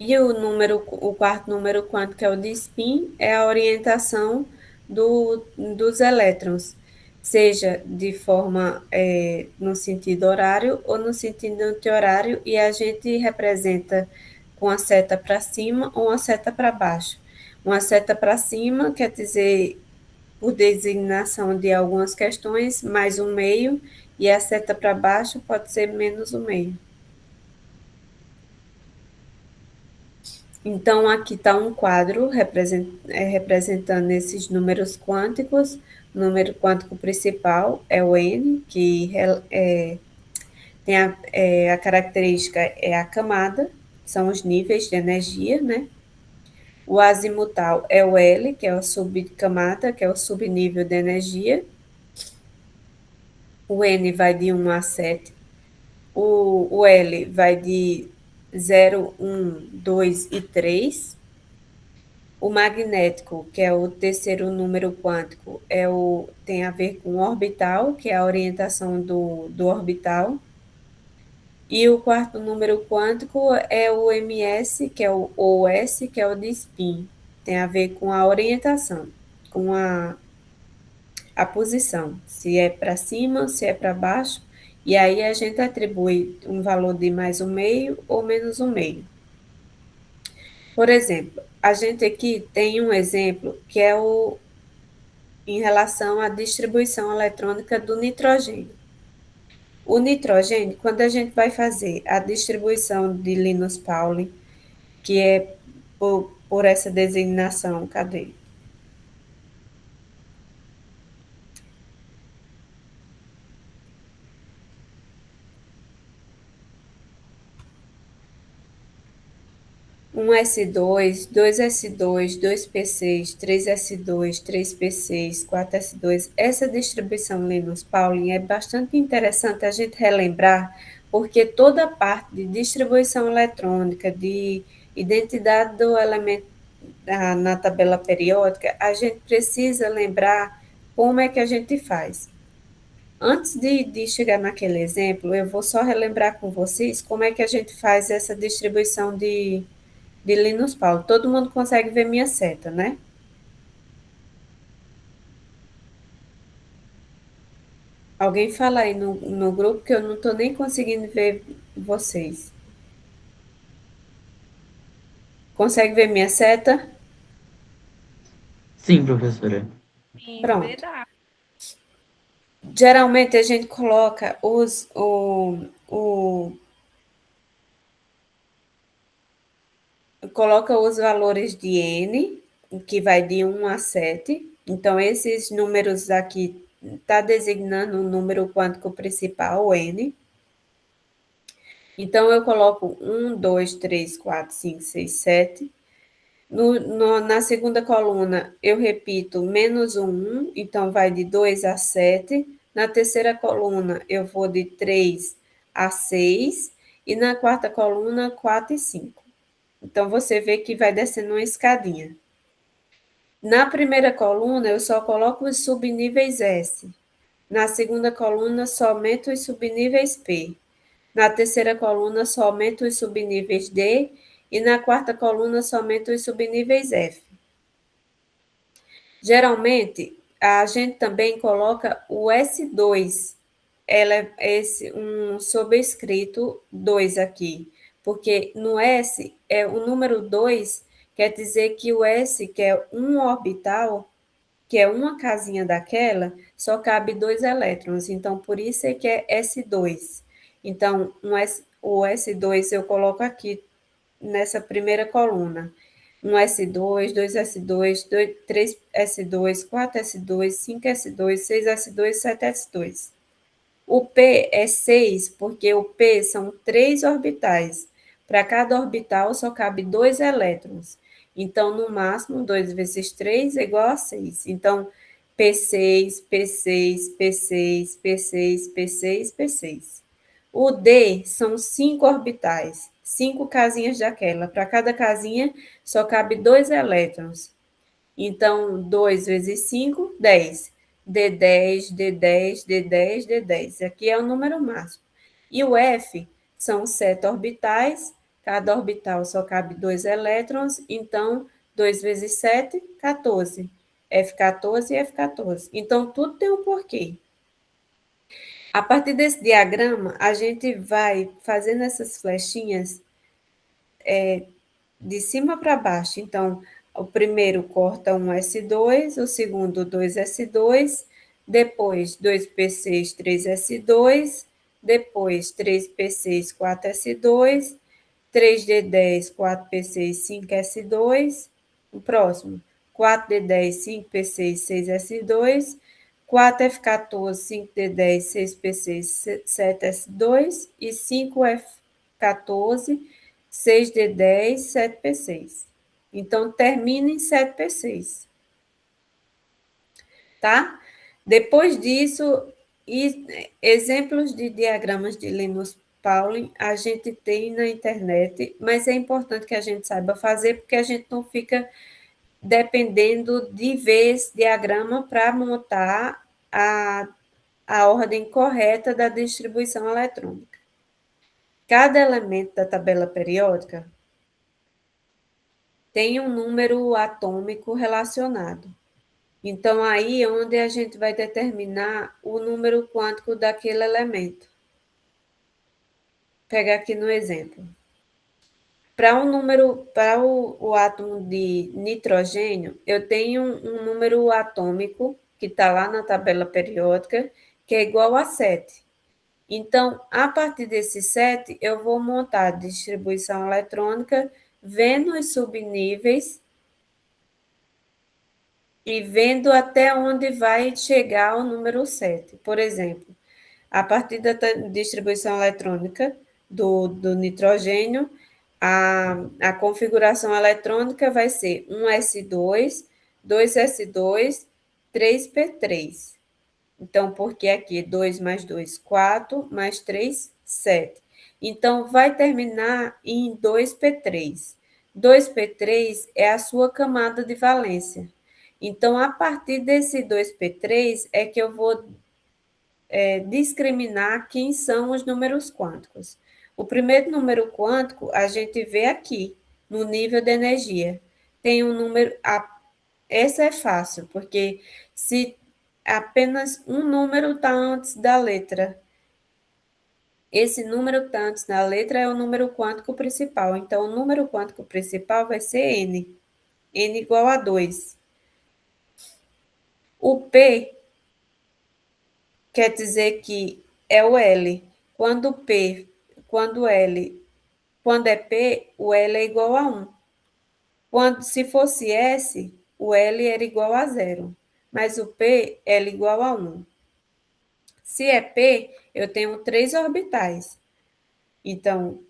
E o quarto número quântico, que é o de spin, é a orientação dos elétrons, seja de forma no sentido horário ou no sentido anti-horário, e a gente representa com a seta para cima ou uma seta para baixo. Uma seta para cima quer dizer, por designação de algumas questões, mais um meio, e a seta para baixo pode ser menos um meio. Então, aqui está um quadro representando esses números quânticos. O número quântico principal é o N, que tem a característica é a camada, são os níveis de energia, né? O azimutal é o L, que é a subcamada, que é o subnível de energia. O N vai de 1 a 7. O L vai de 0, 1, 2 e 3. O magnético, que é o terceiro número quântico, tem a ver com o orbital, que é a orientação do orbital. E o quarto número quântico é o MS, que é o OS, que é o de spin. Tem a ver com a orientação, com a posição, se é para cima, se é para baixo, e aí a gente atribui um valor de mais um meio ou menos um meio. Por exemplo, a gente aqui tem um exemplo que é em relação à distribuição eletrônica do nitrogênio. O nitrogênio, quando a gente vai fazer a distribuição de Linus Pauling, que é por essa designação, cadê? Um S2, dois S2, dois P6, três S2, três P6, quatro S2. Essa distribuição Linus Pauling é bastante interessante a gente relembrar, porque toda a parte de distribuição eletrônica, de identidade do elemento na tabela periódica, a gente precisa lembrar como é que a gente faz. Antes de chegar naquele exemplo, eu vou só relembrar com vocês como é que a gente faz essa distribuição de Linus Pauling. Todo mundo consegue ver minha seta, né? Alguém fala aí no grupo que eu não estou nem conseguindo ver vocês. Consegue ver minha seta? Sim, professora. Sim, Pronto. verdade. Geralmente a gente coloca coloca os valores de N, que vai de 1 a 7. Então, esses números aqui está designando o número quântico principal, o N. Então, eu coloco 1, 2, 3, 4, 5, 6, 7. Na segunda coluna, eu repito menos 1, então vai de 2 a 7. Na terceira coluna, eu vou de 3 a 6. E na quarta coluna, 4 e 5. Então, você vê que vai descendo uma escadinha. Na primeira coluna, eu só coloco os subníveis S. Na segunda coluna, somente os subníveis P. Na terceira coluna, somente os subníveis D. E na quarta coluna, somente os subníveis F. Geralmente, a gente também coloca o S2. Ela é um sobrescrito 2 aqui, porque no S, o número 2 quer dizer que o S, que é um orbital, que é uma casinha daquela, só cabe 2 elétrons. Então, por isso é que é S2. Então, o S2 eu coloco aqui nessa primeira coluna. Um S2, dois S2, 3 S2, 4 S2, 5 S2, 6 S2, 7 S2. O P é 6, porque o P são 3 orbitais. Para cada orbital só cabe 2 elétrons. Então, no máximo, 2 vezes 3 é igual a 6. Então, P6, P6, P6, P6, P6, P6. O D são 5 orbitais, 5 casinhas daquela. Para cada casinha só cabe 2 elétrons. Então, 2 vezes 5, 10. D10, D10, D10, D10. Aqui é o número máximo. E o F são 7 orbitais, cada orbital só cabe 2 elétrons, então 2 vezes 7, 14. F14 e F14. Então, tudo tem um porquê. A partir desse diagrama, a gente vai fazendo essas flechinhas de cima para baixo. Então, o primeiro corta um S2, o segundo 2S2, depois 2P6, 3S2, depois 3P6, 4S2, 3D10, 4P6, 5S2, o próximo 4D10, 5P6, 6S2, 4F14, 5D10, 6P6, 7S2 e 5F14, 6D10, 7P6. Então, termina em 7P6. Tá? Depois disso, exemplos de diagramas de Linus Pauling a gente tem na internet, mas é importante que a gente saiba fazer, porque a gente não fica dependendo de ver esse diagrama para montar a ordem correta da distribuição eletrônica. Cada elemento da tabela periódica tem um número atômico relacionado. Então, aí é onde a gente vai determinar o número quântico daquele elemento. Vou pegar aqui no exemplo. Para o átomo de nitrogênio, eu tenho um número atômico que está lá na tabela periódica, que é igual a 7. Então, a partir desse 7, eu vou montar a distribuição eletrônica, vendo os subníveis e vendo até onde vai chegar o número 7. Por exemplo, a partir da distribuição eletrônica do nitrogênio, a configuração eletrônica vai ser 1s2, 2s2, 3p3. Então, porque aqui 2 mais 2, 4, mais 3, 7. Então, vai terminar em 2p3. 2p3 é a sua camada de valência. Então, a partir desse 2p3 é que eu vou discriminar quem são os números quânticos. O primeiro número quântico a gente vê aqui, no nível de energia. Tem um número. Essa é fácil, porque se apenas um número está antes da letra, esse número que está antes da letra é o número quântico principal. Então, o número quântico principal vai ser N. N igual a 2. O P quer dizer que é o L. Quando é P, o L é igual a 1. Se fosse S, o L era igual a 0. Mas o P, L igual a 1. Se é P, eu tenho 3 orbitais. Então,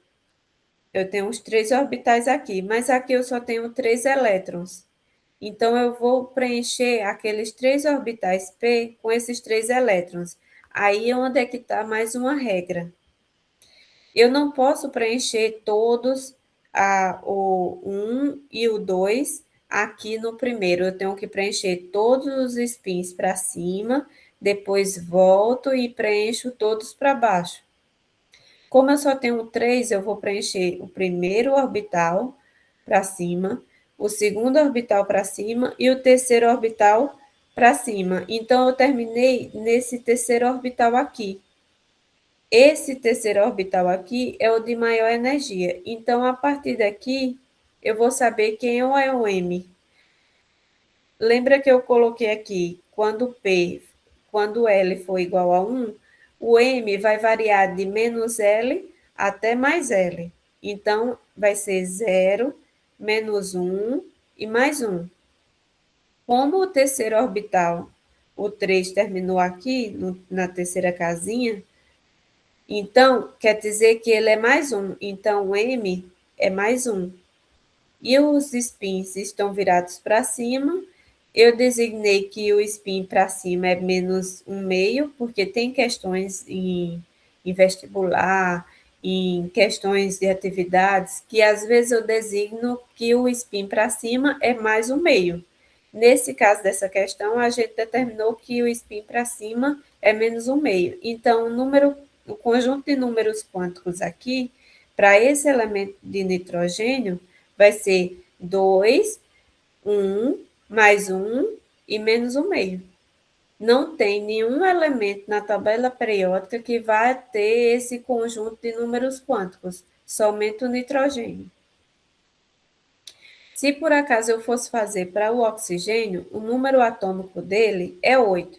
eu tenho os 3 orbitais aqui, mas aqui eu só tenho 3 elétrons. Então, eu vou preencher aqueles 3 orbitais P com esses 3 elétrons. Aí é onde é que está mais uma regra. Eu não posso preencher todos o 1 e o 2 aqui no primeiro. Eu tenho que preencher todos os spins para cima, depois volto e preencho todos para baixo. Como eu só tenho 3, eu vou preencher o primeiro orbital para cima, o segundo orbital para cima e o terceiro orbital para cima. Então, eu terminei nesse terceiro orbital aqui. Esse terceiro orbital aqui é o de maior energia. Então, a partir daqui, eu vou saber quem é o M. Lembra que eu coloquei aqui, quando L for igual a 1, o M vai variar de menos L até mais L. Então, vai ser 0, menos 1 e mais 1. Como o terceiro orbital, o 3, terminou aqui, na terceira casinha, então, quer dizer que ele é mais 1. Então, o M é mais 1. E os spins estão virados para cima. Eu designei que o spin para cima é menos 1/2, porque tem questões em vestibular, em questões de atividades, que às vezes eu designo que o spin para cima é mais 1/2. Nesse caso dessa questão, a gente determinou que o spin para cima é menos 1/2. Então, o conjunto de números quânticos aqui, para esse elemento de nitrogênio, vai ser 2, 1, mais 1 e menos 1/2. Não tem nenhum elemento na tabela periódica que vai ter esse conjunto de números quânticos, somente o nitrogênio. Se por acaso eu fosse fazer para o oxigênio, o número atômico dele é 8.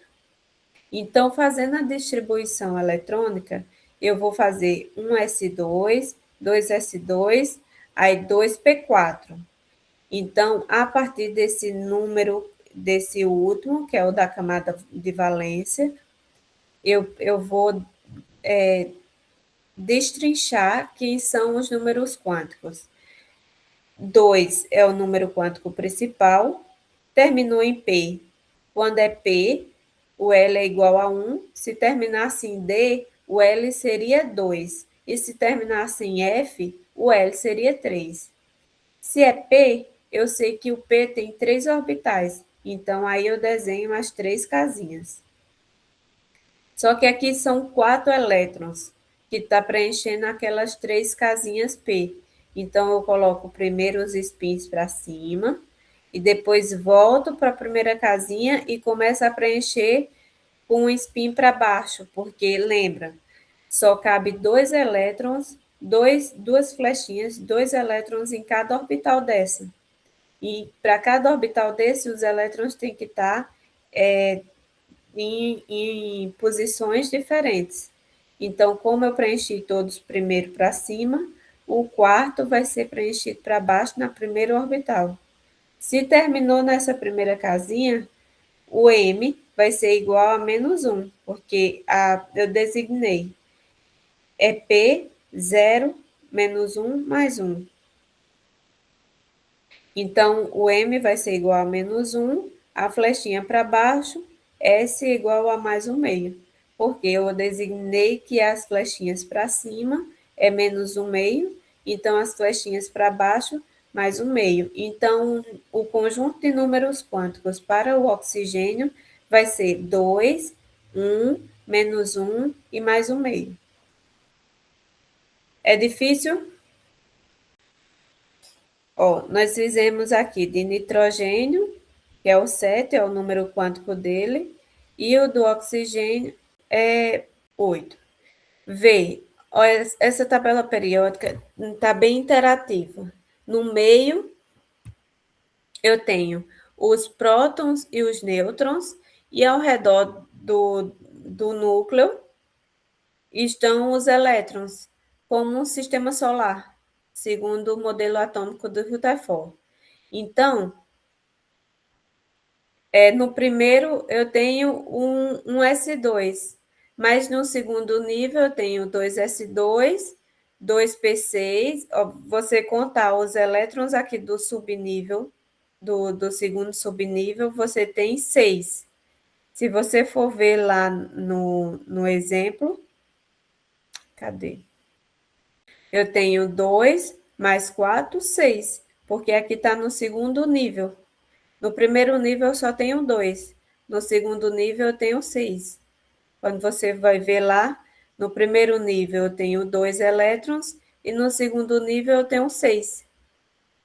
Então, fazendo a distribuição eletrônica, eu vou fazer 1s2, 2s2, aí 2p4. Então, a partir desse número, desse último, que é o da camada de valência, eu vou destrinchar quem são os números quânticos. 2 é o número quântico principal, terminou em P. Quando é P, o L é igual a 1. Se terminasse em D, o L seria 2. E se terminasse em F, o L seria 3. Se é P, eu sei que o P tem 3 orbitais. Então, aí eu desenho as 3 casinhas. Só que aqui são 4 elétrons, que está preenchendo aquelas 3 casinhas P. Então, eu coloco primeiro os spins para cima, e depois volto para a primeira casinha e começo a preencher com um spin para baixo, porque, lembra, só cabe 2 elétrons, duas flechinhas, 2 elétrons em cada orbital dessa. E para cada orbital desse, os elétrons têm que estar em posições diferentes. Então, como eu preenchi todos primeiro para cima, o quarto vai ser preenchido para baixo na primeira orbital. Se terminou nessa primeira casinha, o M vai ser igual a -1, porque eu designei. É P, 0, -1, mais 1. Então, o M vai ser igual a -1, a flechinha para baixo, S igual a mais 1/2, porque eu designei que as flechinhas para cima é -1/2, então as flechinhas para baixo, mais 1/2. Então, o conjunto de números quânticos para o oxigênio vai ser 2, 1, -1 e mais 1/2. É difícil? Ó, nós fizemos aqui de nitrogênio, que é o 7, é o número quântico dele, e o do oxigênio é 8. Vê, ó, essa tabela periódica está bem interativa. No meio, eu tenho os prótons e os nêutrons, e ao redor do núcleo estão os elétrons, como um sistema solar, segundo o modelo atômico do Rutherford. Então, no primeiro eu tenho um S2, mas no segundo nível eu tenho 2S2, 2P6. Ó, você contar os elétrons aqui do subnível, do segundo subnível, você tem 6. Se você for ver lá no exemplo, cadê? Eu tenho 2 mais 4, 6, porque aqui está no segundo nível. No primeiro nível eu só tenho 2, no segundo nível eu tenho 6. Quando você vai ver lá, no primeiro nível eu tenho 2 elétrons e no segundo nível eu tenho 6.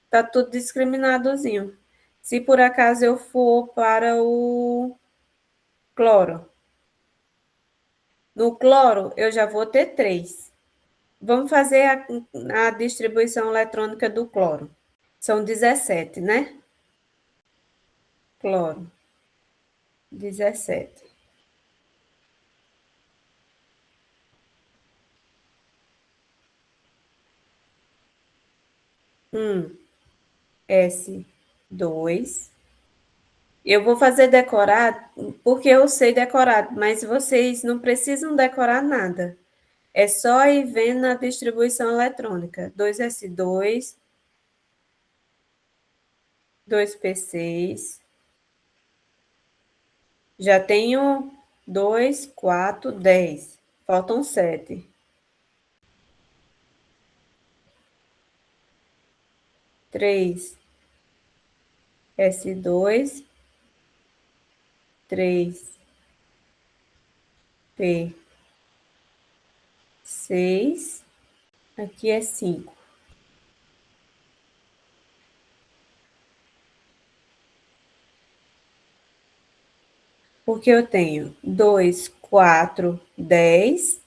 Está tudo discriminadozinho. Se por acaso eu for para o cloro, no cloro eu já vou ter 3. Vamos fazer a distribuição eletrônica do cloro. São 17, né? Cloro, 17. S2. Eu vou fazer decorado, porque eu sei decorado, mas vocês não precisam decorar nada. É só ir vendo a distribuição eletrônica. 2S2, 2P6. Já tenho 2, 4, 10. Faltam 7. 3, S2, 3, P, 6, aqui é 5. Porque eu tenho 2, 4, 10,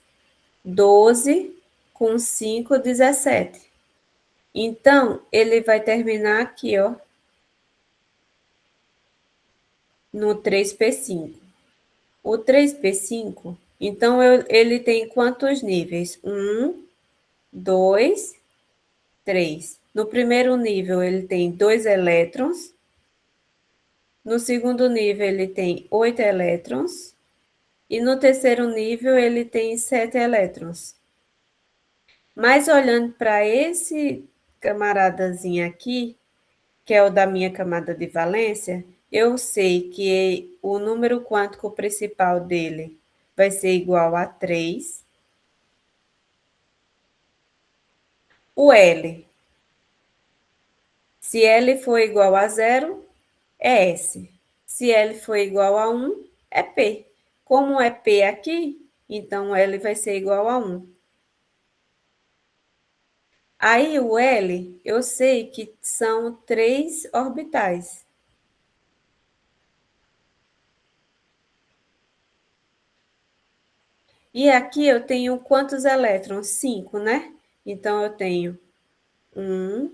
12, com 5, 17. Então, ele vai terminar aqui, ó, no 3P5. O 3P5, então, ele tem quantos níveis? 1, 2, 3. No primeiro nível, ele tem 2 elétrons. No segundo nível, ele tem 8 elétrons. E no terceiro nível, ele tem 7 elétrons. Mas olhando para esse camaradazinho aqui, que é o da minha camada de valência, eu sei que o número quântico principal dele vai ser igual a 3. O L, se L for igual a 0, é S. Se L for igual a 1, é P. Como é P aqui, então L vai ser igual a 1. Aí o L, eu sei que são 3 orbitais. E aqui eu tenho quantos elétrons? 5, né? Então, eu tenho 1,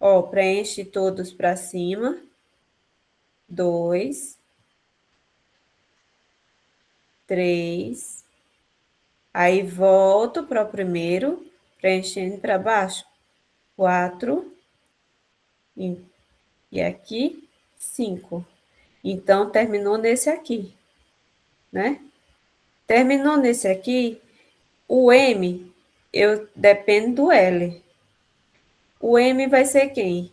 ó, preenche todos para cima. 2, 3, Aí volto para o primeiro, preenchendo para baixo. 4 e aqui 5. Então, terminou nesse aqui, né? Terminou nesse aqui, o M, eu dependo do L. O M vai ser quem?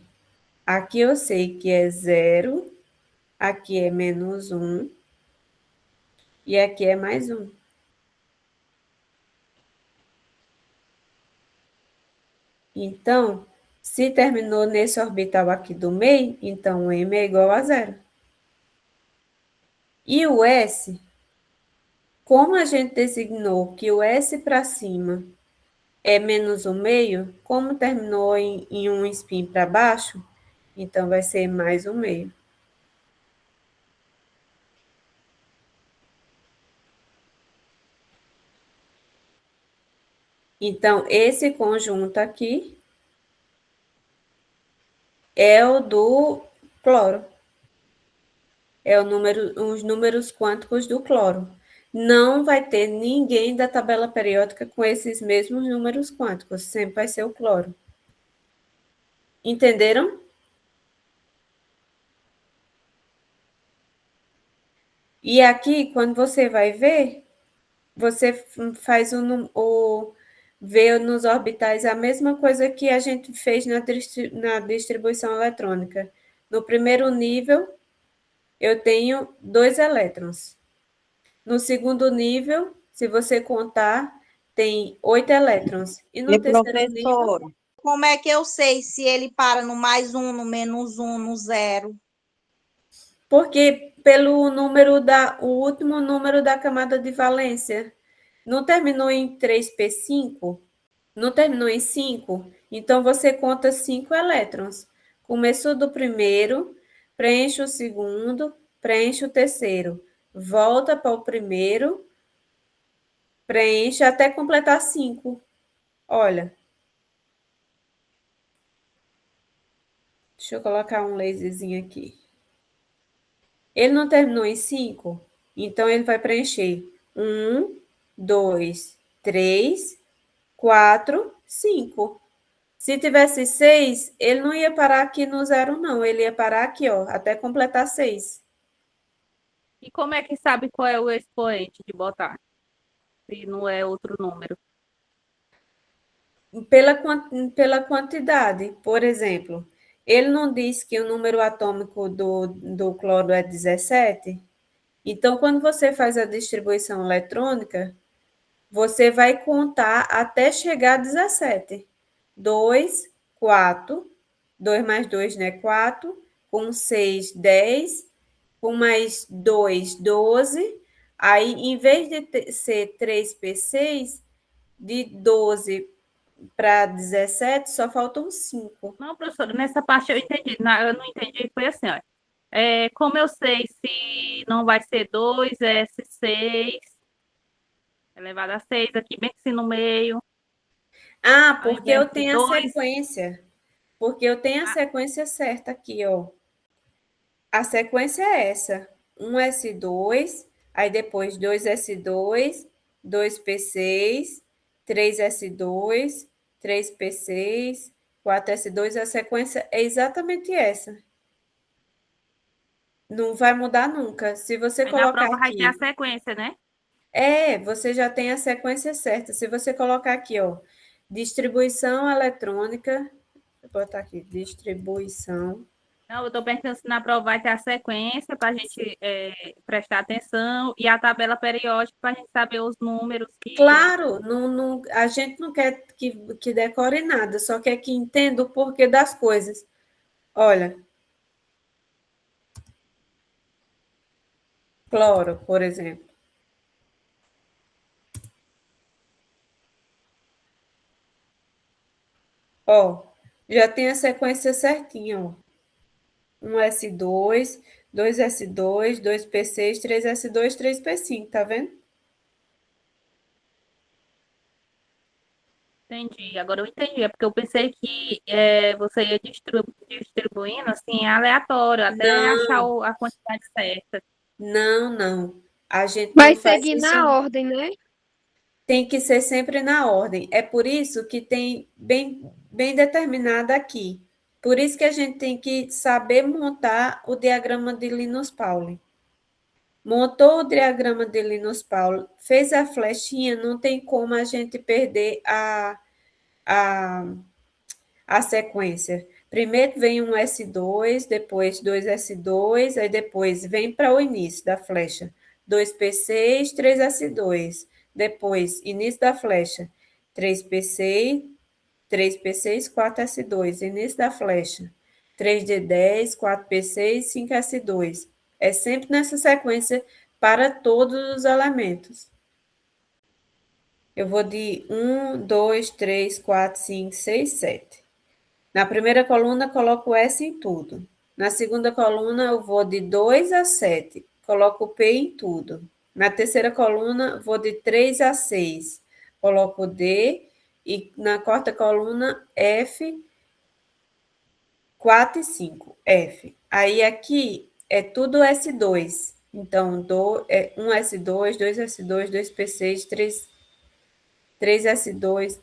Aqui eu sei que é 0, aqui é menos 1 e aqui é mais 1. Então, se terminou nesse orbital aqui do meio, então o M é igual a 0. E o S, como a gente designou que o S para cima é menos 1/2, como terminou em um spin para baixo, então vai ser mais 1/2. Então, esse conjunto aqui é o do cloro. É os números quânticos do cloro. Não vai ter ninguém da tabela periódica com esses mesmos números quânticos. Sempre vai ser o cloro. Entenderam? E aqui, quando você vai ver, você faz vê nos orbitais a mesma coisa que a gente fez na distribuição eletrônica. No primeiro nível, eu tenho 2 elétrons. No segundo nível, se você contar, tem 8 elétrons. E no terceiro nível, professora, como é que eu sei se ele para no mais um, no menos um, no zero? porque o último número da camada de valência não terminou em 3p5? Não terminou em 5? Então, você conta 5 elétrons. Começou do primeiro, preenche o segundo, preenche o terceiro. Volta para o primeiro, preenche até completar 5. Olha. Deixa eu colocar um laserzinho aqui. Ele não terminou em 5? Então, ele vai preencher 1, 2, 3, 4, 5. Se tivesse 6, ele não ia parar aqui no 0, não. Ele ia parar aqui, ó, até completar 6. E como é que sabe qual é o expoente de botar? Se não é outro número. Pela quantidade. Por exemplo, ele não diz que o número atômico do cloro é 17? Então, quando você faz a distribuição eletrônica, você vai contar até chegar a 17. 2, 4, 2 mais 2, né? 4, com 6, 10, com mais 2, 12. Aí, em vez de ser 3p6, de 12 para 17, só faltam 5. Não, professora, nessa parte eu entendi. Eu não entendi, foi assim, ó. Como eu sei se não vai ser 2S6 elevado a 6 aqui, bem assim no meio. Ah, Ao porque invés eu de tenho a 2, sequência. Porque eu tenho a sequência certa aqui, ó. A sequência é essa: 1s2, aí depois 2s2, 2p6, 3s2, 3p6, 4s2. A sequência é exatamente essa. Não vai mudar nunca. Se você aí na colocar prova vai ter a aqui, sequência, né? você já tem a sequência certa. Se você colocar aqui, ó, distribuição eletrônica, vou botar aqui, distribuição. Não, eu estou pensando se na prova vai ter a sequência para a gente prestar atenção e a tabela periódica para a gente saber os números que. Claro, a gente não quer que decore nada, só quer que entenda o porquê das coisas. Olha, cloro, por exemplo. Ó, já tem a sequência certinha, ó. 1s2, 2s2, 2p6, 3s2, 3p5, tá vendo? Entendi, agora eu entendi. É porque eu pensei que você ia distribuindo assim, aleatório, até achar a quantidade certa. Não. A gente Vai não faz seguir isso. na ordem, né? tem que ser sempre na ordem. É por isso que tem bem determinado aqui. Por isso que a gente tem que saber montar o diagrama de Linus Pauling. Montou o diagrama de Linus Pauling, fez a flechinha, não tem como a gente perder a sequência. Primeiro vem um S2, depois 2S2, aí depois vem para o início da flecha. 2P6, 3S2. Depois, início da flecha. 3P6, 3P6, 4S2. Início da flecha. 3D10, 4P6, 5S2. É sempre nessa sequência para todos os elementos. Eu vou de 1, 2, 3, 4, 5, 6, 7. Na primeira coluna, coloco o S em tudo. Na segunda coluna, eu vou de 2 a 7. Coloco o P em tudo. Na terceira coluna, vou de 3 a 6. Coloco o D. E na quarta coluna, F, 4 e 5. F. Aí aqui é tudo S2. Então, 1S2, 2S2, 2P6, 3S2,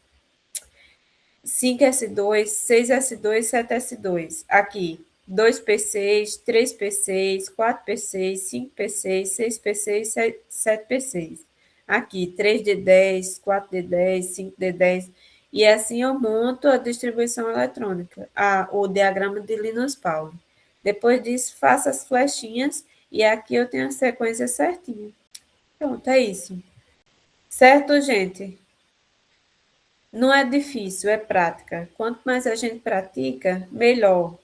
5S2, 6S2, 7S2. Aqui, 2P6, 3P6, 4P6, 5P6, 6P6, 7P6. Aqui, 3D10, 4D10, 5D10. E assim eu monto a distribuição eletrônica, o diagrama de Linus Pauling. Depois disso, faço as flechinhas e aqui eu tenho a sequência certinha. Pronto, é isso. Certo, gente? Não é difícil, é prática. Quanto mais a gente pratica, melhor.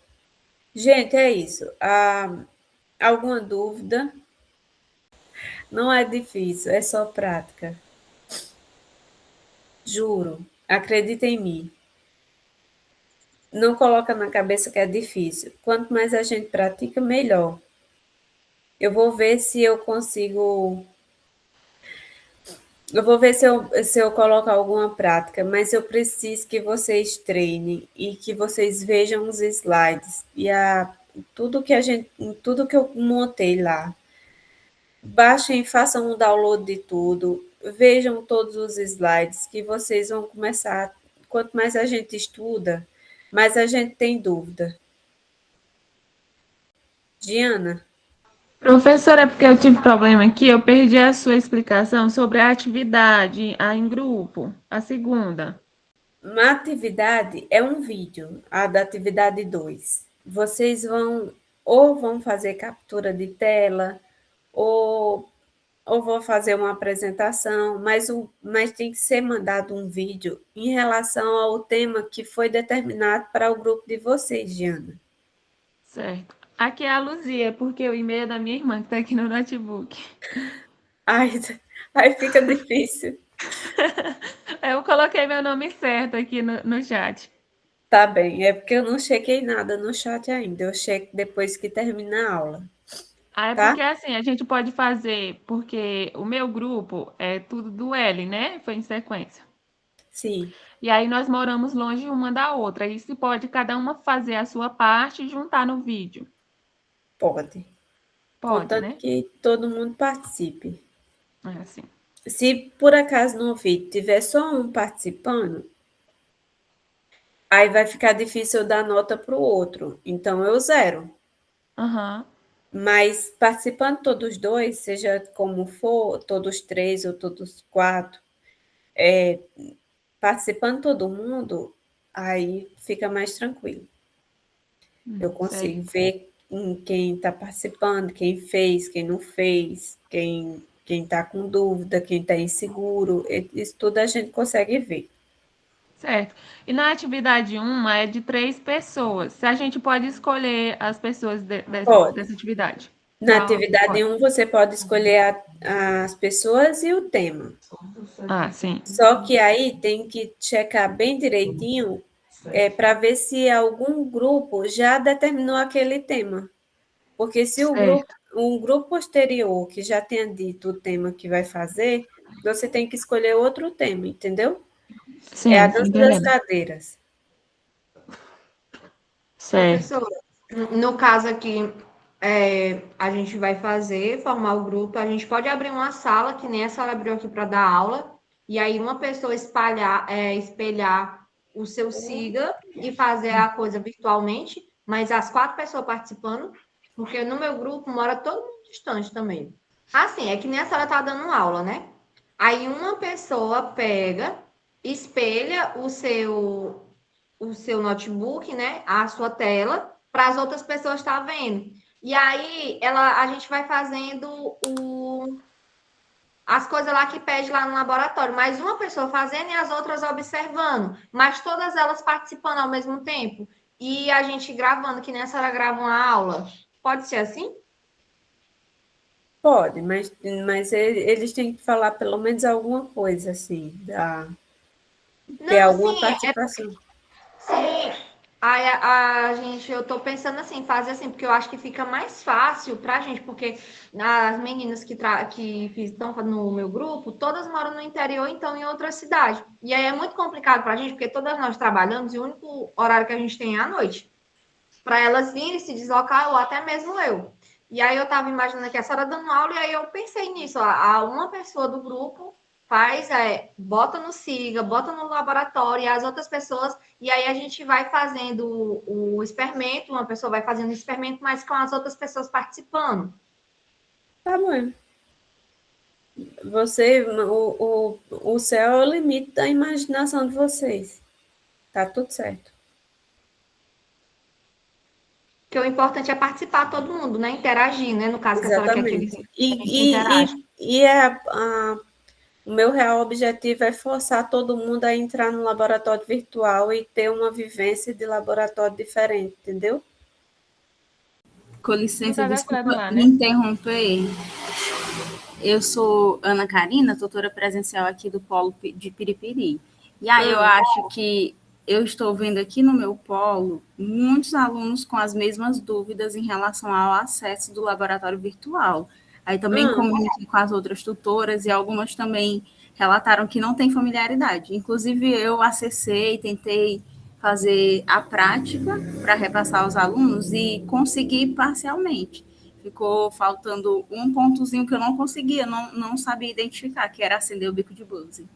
Gente, é isso. Alguma dúvida? Não é difícil, é só prática. Juro, acredita em mim. Não coloca na cabeça que é difícil. Quanto mais a gente pratica, melhor. Eu vou ver se eu consigo. Eu vou ver se eu coloco alguma prática, mas eu preciso que vocês treinem e que vocês vejam os slides e tudo que eu montei lá. Baixem, façam um download de tudo, vejam todos os slides que vocês vão começar. Quanto mais a gente estuda, mais a gente tem dúvida. Diana? Professora, é porque eu tive problema aqui, eu perdi a sua explicação sobre a atividade em grupo, a segunda. Uma atividade é um vídeo, a da atividade 2. Vocês vão fazer captura de tela, ou vão fazer uma apresentação, mas tem que ser mandado um vídeo em relação ao tema que foi determinado para o grupo de vocês, Diana. Certo. Aqui é a Luzia, porque o e-mail é da minha irmã, que está aqui no notebook. Aí fica difícil. Eu coloquei meu nome certo aqui no chat. Tá bem, é porque eu não chequei nada no chat ainda, eu checo depois que termina a aula. É tá? porque assim, a gente pode fazer, porque o meu grupo é tudo do L, né? Foi em sequência. Sim. E aí nós moramos longe uma da outra. Aí se pode cada uma fazer a sua parte e juntar no vídeo. Pode. Pode, Contanto né? que todo mundo participe. É assim. Se por acaso no vídeo tiver só um participando, aí vai ficar difícil eu dar nota para o outro. Então eu zero. Aham. Mas participando todos dois, seja como for, todos três ou todos quatro, participando todo mundo, aí fica mais tranquilo. Eu consigo ver quem está participando, quem fez, quem não fez, quem está com dúvida, quem está inseguro, isso tudo a gente consegue ver. Certo. E na atividade 1 é de 3 pessoas. Se a gente pode escolher as pessoas dessa atividade. Na atividade 1, você pode escolher as pessoas e o tema. Ah, sim. Só que aí tem que checar bem direitinho para ver se algum grupo já determinou aquele tema. Porque se um grupo posterior que já tenha dito o tema que vai fazer, você tem que escolher outro tema, entendeu? Sim, é a dança das cadeiras. Certo. Professora, no caso aqui, a gente vai formar o grupo, a gente pode abrir uma sala, que nem a sala abriu aqui para dar aula, E aí uma pessoa espelhar o seu siga e fazer a coisa virtualmente, mas as 4 pessoas participando, porque no meu grupo mora todo mundo distante também. Assim, é que nem a senhora tá dando aula, né? Aí uma pessoa pega, espelha o seu notebook, né? A sua tela, para as outras pessoas estar vendo. E aí a gente vai fazendo as coisas lá que pede lá no laboratório, mas uma pessoa fazendo e as outras observando, mas todas elas participando ao mesmo tempo. E a gente gravando, que nem a senhora grava uma aula. Pode ser assim? Pode, mas eles têm que falar pelo menos alguma coisa, assim, ter Não, alguma sim, participação. sim. A gente, eu tô pensando assim, fazer assim, porque eu acho que fica mais fácil pra gente, porque as meninas que estão no meu grupo, todas moram no interior, então em outra cidade. E aí é muito complicado pra gente, porque todas nós trabalhamos e o único horário que a gente tem é à noite. Para elas virem se deslocar, ou até mesmo eu. E aí eu estava imaginando que a senhora dando aula, e aí eu pensei nisso, uma pessoa do grupo faz, bota no SIGA, bota no laboratório, e as outras pessoas, e aí a gente vai fazendo o experimento, uma pessoa vai fazendo o experimento, mas com as outras pessoas participando. Tá bom. O céu é o limite da imaginação de vocês. Tá tudo certo. Porque o importante é participar todo mundo, né? Interagir, né? No caso que a senhora quer que eles Exatamente. interajam. O meu real objetivo é forçar todo mundo a entrar no laboratório virtual e ter uma vivência de laboratório diferente, entendeu? Com licença, Cadastrado desculpa lá, me né? interromper. Eu sou Ana Karina, tutora presencial aqui do Polo de Piripiri. E aí eu acho que eu estou vendo aqui no meu polo muitos alunos com as mesmas dúvidas em relação ao acesso do laboratório virtual. Aí também comuniquei com as outras tutoras e algumas também relataram que não têm familiaridade. Inclusive eu acessei, tentei fazer a prática para repassar aos alunos e consegui parcialmente. Ficou faltando um pontozinho que eu não conseguia, não sabia identificar, que era acender o bico de buzzer.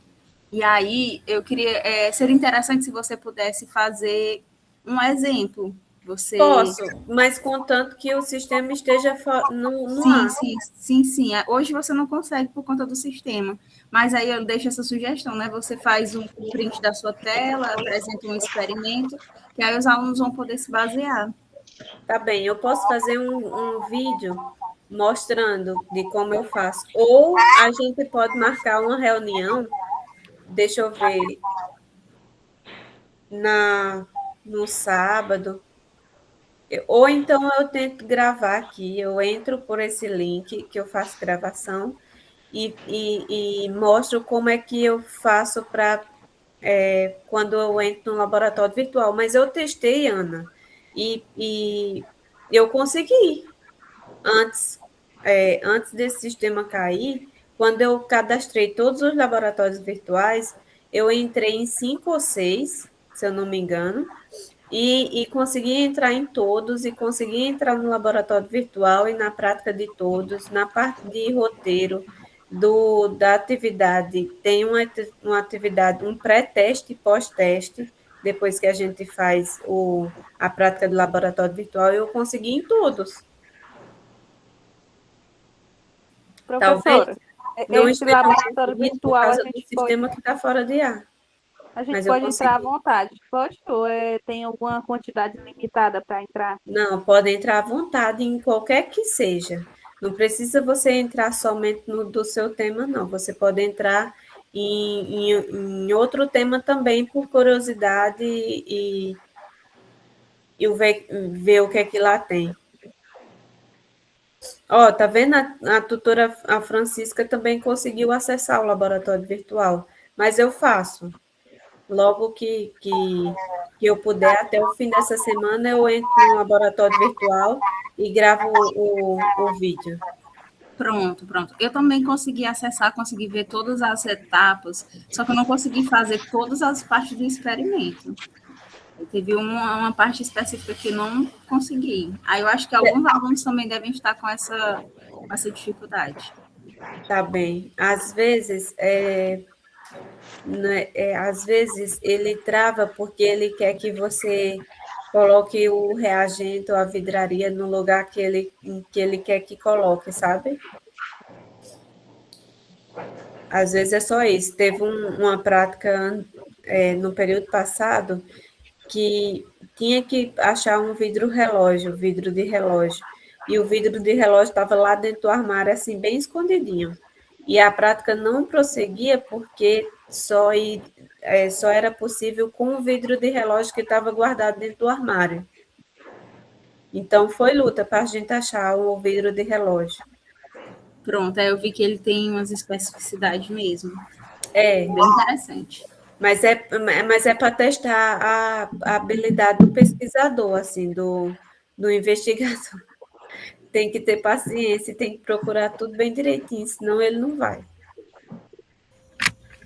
E aí, eu queria, seria interessante se você pudesse fazer um exemplo. Você... Posso, mas contanto que o sistema esteja no ar. Sim. Hoje você não consegue por conta do sistema, mas aí eu deixo essa sugestão, né? Você faz um print da sua tela, apresenta um experimento, que aí os alunos vão poder se basear. Tá bem, eu posso fazer um vídeo mostrando de como eu faço. Ou a gente pode marcar uma reunião, deixa eu ver, no sábado. Ou então eu tento gravar aqui, eu entro por esse link que eu faço gravação e mostro como é que eu faço para quando eu entro no laboratório virtual. Mas eu testei, Ana, e eu consegui. Antes desse sistema cair, quando eu cadastrei todos os laboratórios virtuais, eu entrei em 5 ou 6, se eu não me engano, e consegui entrar em todos, e consegui entrar no laboratório virtual e na prática de todos, na parte de roteiro da atividade, tem uma atividade, um pré-teste e pós-teste, depois que a gente faz a prática do laboratório virtual, eu consegui em todos. Professora, Não esse esteja laboratório por virtual causa do sistema que está fora de ar. a gente Mas eu pode entrar à consegui. vontade, pode? Ou tem alguma quantidade limitada para entrar? Não, pode entrar à vontade em qualquer que seja. Não precisa você entrar somente no do seu tema, não. Você pode entrar em outro tema também, por curiosidade e ver o que é que lá tem. Ó, tá vendo? A tutora, a Francisca, também conseguiu acessar o laboratório virtual, mas eu faço. Logo que eu puder, até o fim dessa semana, eu entro no laboratório virtual e gravo o vídeo. Pronto. Eu também consegui acessar, consegui ver todas as etapas, só que eu não consegui fazer todas as partes do experimento. Teve uma parte específica que não consegui. Aí eu acho que alguns alunos também devem estar com essa dificuldade. Tá bem. Às vezes, Né? Às vezes ele trava porque ele quer que você coloque o reagente ou a vidraria no lugar que ele quer que coloque, sabe? Às vezes é só isso. Teve uma prática no período passado que tinha que achar um vidro de relógio. E o vidro de relógio estava lá dentro do armário, assim, bem escondidinho. E a prática não prosseguia porque só era possível com o vidro de relógio que estava guardado dentro do armário. Então, foi luta para a gente achar o vidro de relógio. Pronto, aí eu vi que ele tem umas especificidades mesmo. É. Bem interessante. Mas é para testar a habilidade do pesquisador, assim, do investigador. Tem que ter paciência, tem que procurar tudo bem direitinho, senão ele não vai.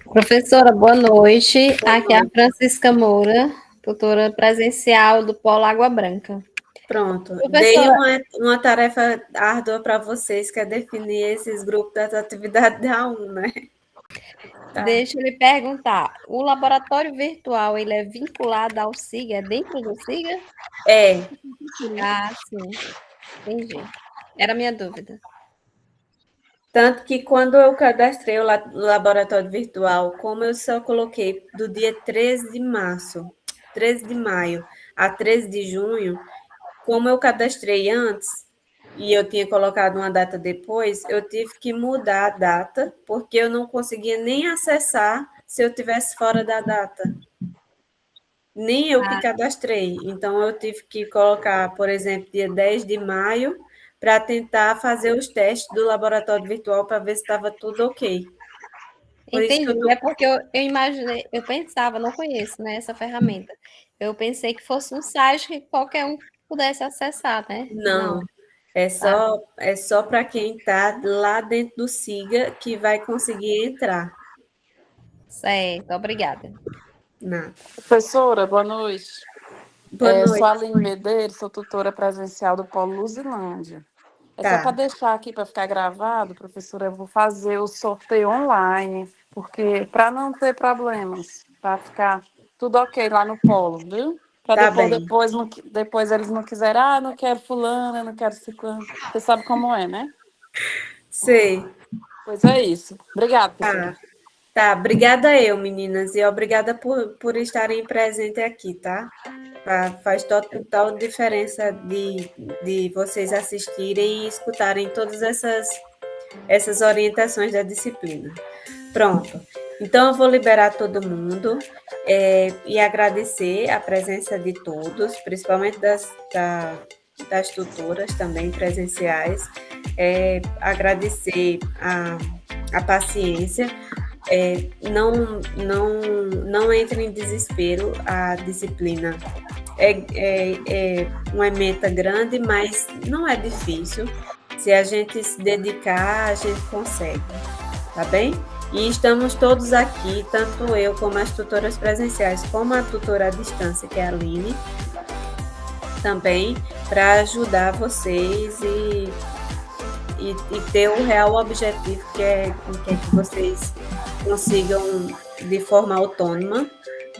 Professora, boa noite. Boa Aqui é a noite. Francisca Moura, tutora presencial do Polo Água Branca. Pronto. Dei Professora, uma tarefa árdua para vocês, que é definir esses grupos das atividades da A1, né? Tá. deixa eu lhe perguntar, o laboratório virtual, ele é vinculado ao SIGA? É dentro do SIGA? É, Ah, sim. Entendi. Era a minha dúvida. tanto que quando eu cadastrei o laboratório virtual, como eu só coloquei do dia 13 de maio a 13 de junho, como eu cadastrei antes e eu tinha colocado uma data depois, eu tive que mudar a data, porque eu não conseguia nem acessar se eu tivesse fora da data. Nem eu que cadastrei. Então, eu tive que colocar, por exemplo, dia 10 de maio, para tentar fazer os testes do laboratório virtual para ver se estava tudo ok. Por isso que eu Entendi. não. É porque eu imaginei, eu pensava, não conheço, né, essa ferramenta. Eu pensei que fosse um site que qualquer um pudesse acessar, né? Não. Não. É só para quem está lá dentro do SIGA que vai conseguir entrar. Certo, obrigada. Nada. Professora, boa noite. Boa Sou noite. Aline Medeiros, sou tutora presencial do Polo Luzilândia. Só para Tá. deixar aqui, para ficar gravado, professora, eu vou fazer o sorteio online, porque para não ter problemas, para ficar tudo ok lá no Polo, viu? Para Tá bem. depois eles não quiserem, não quero fulano, não quero ciclano. Você sabe como é, né? Sei. Pois é isso. Obrigada, professora. Tá. Obrigada eu, meninas, e obrigada por estarem presentes aqui, tá? Faz total diferença de vocês assistirem e escutarem todas essas orientações da disciplina. Pronto. Então, eu vou liberar todo mundo e agradecer a presença de todos, principalmente das tutoras também presenciais. Agradecer a paciência. Não entre em desespero, a disciplina é uma meta grande, mas não é difícil. Se a gente se dedicar, a gente consegue, tá bem? E estamos todos aqui, tanto eu como as tutoras presenciais, como a tutora à distância, que é a Aline, também, para ajudar vocês e ter o real objetivo, que é que vocês consigam, de forma autônoma,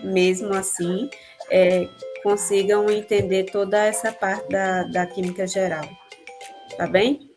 mesmo assim, consigam entender toda essa parte da química geral. Tá bem?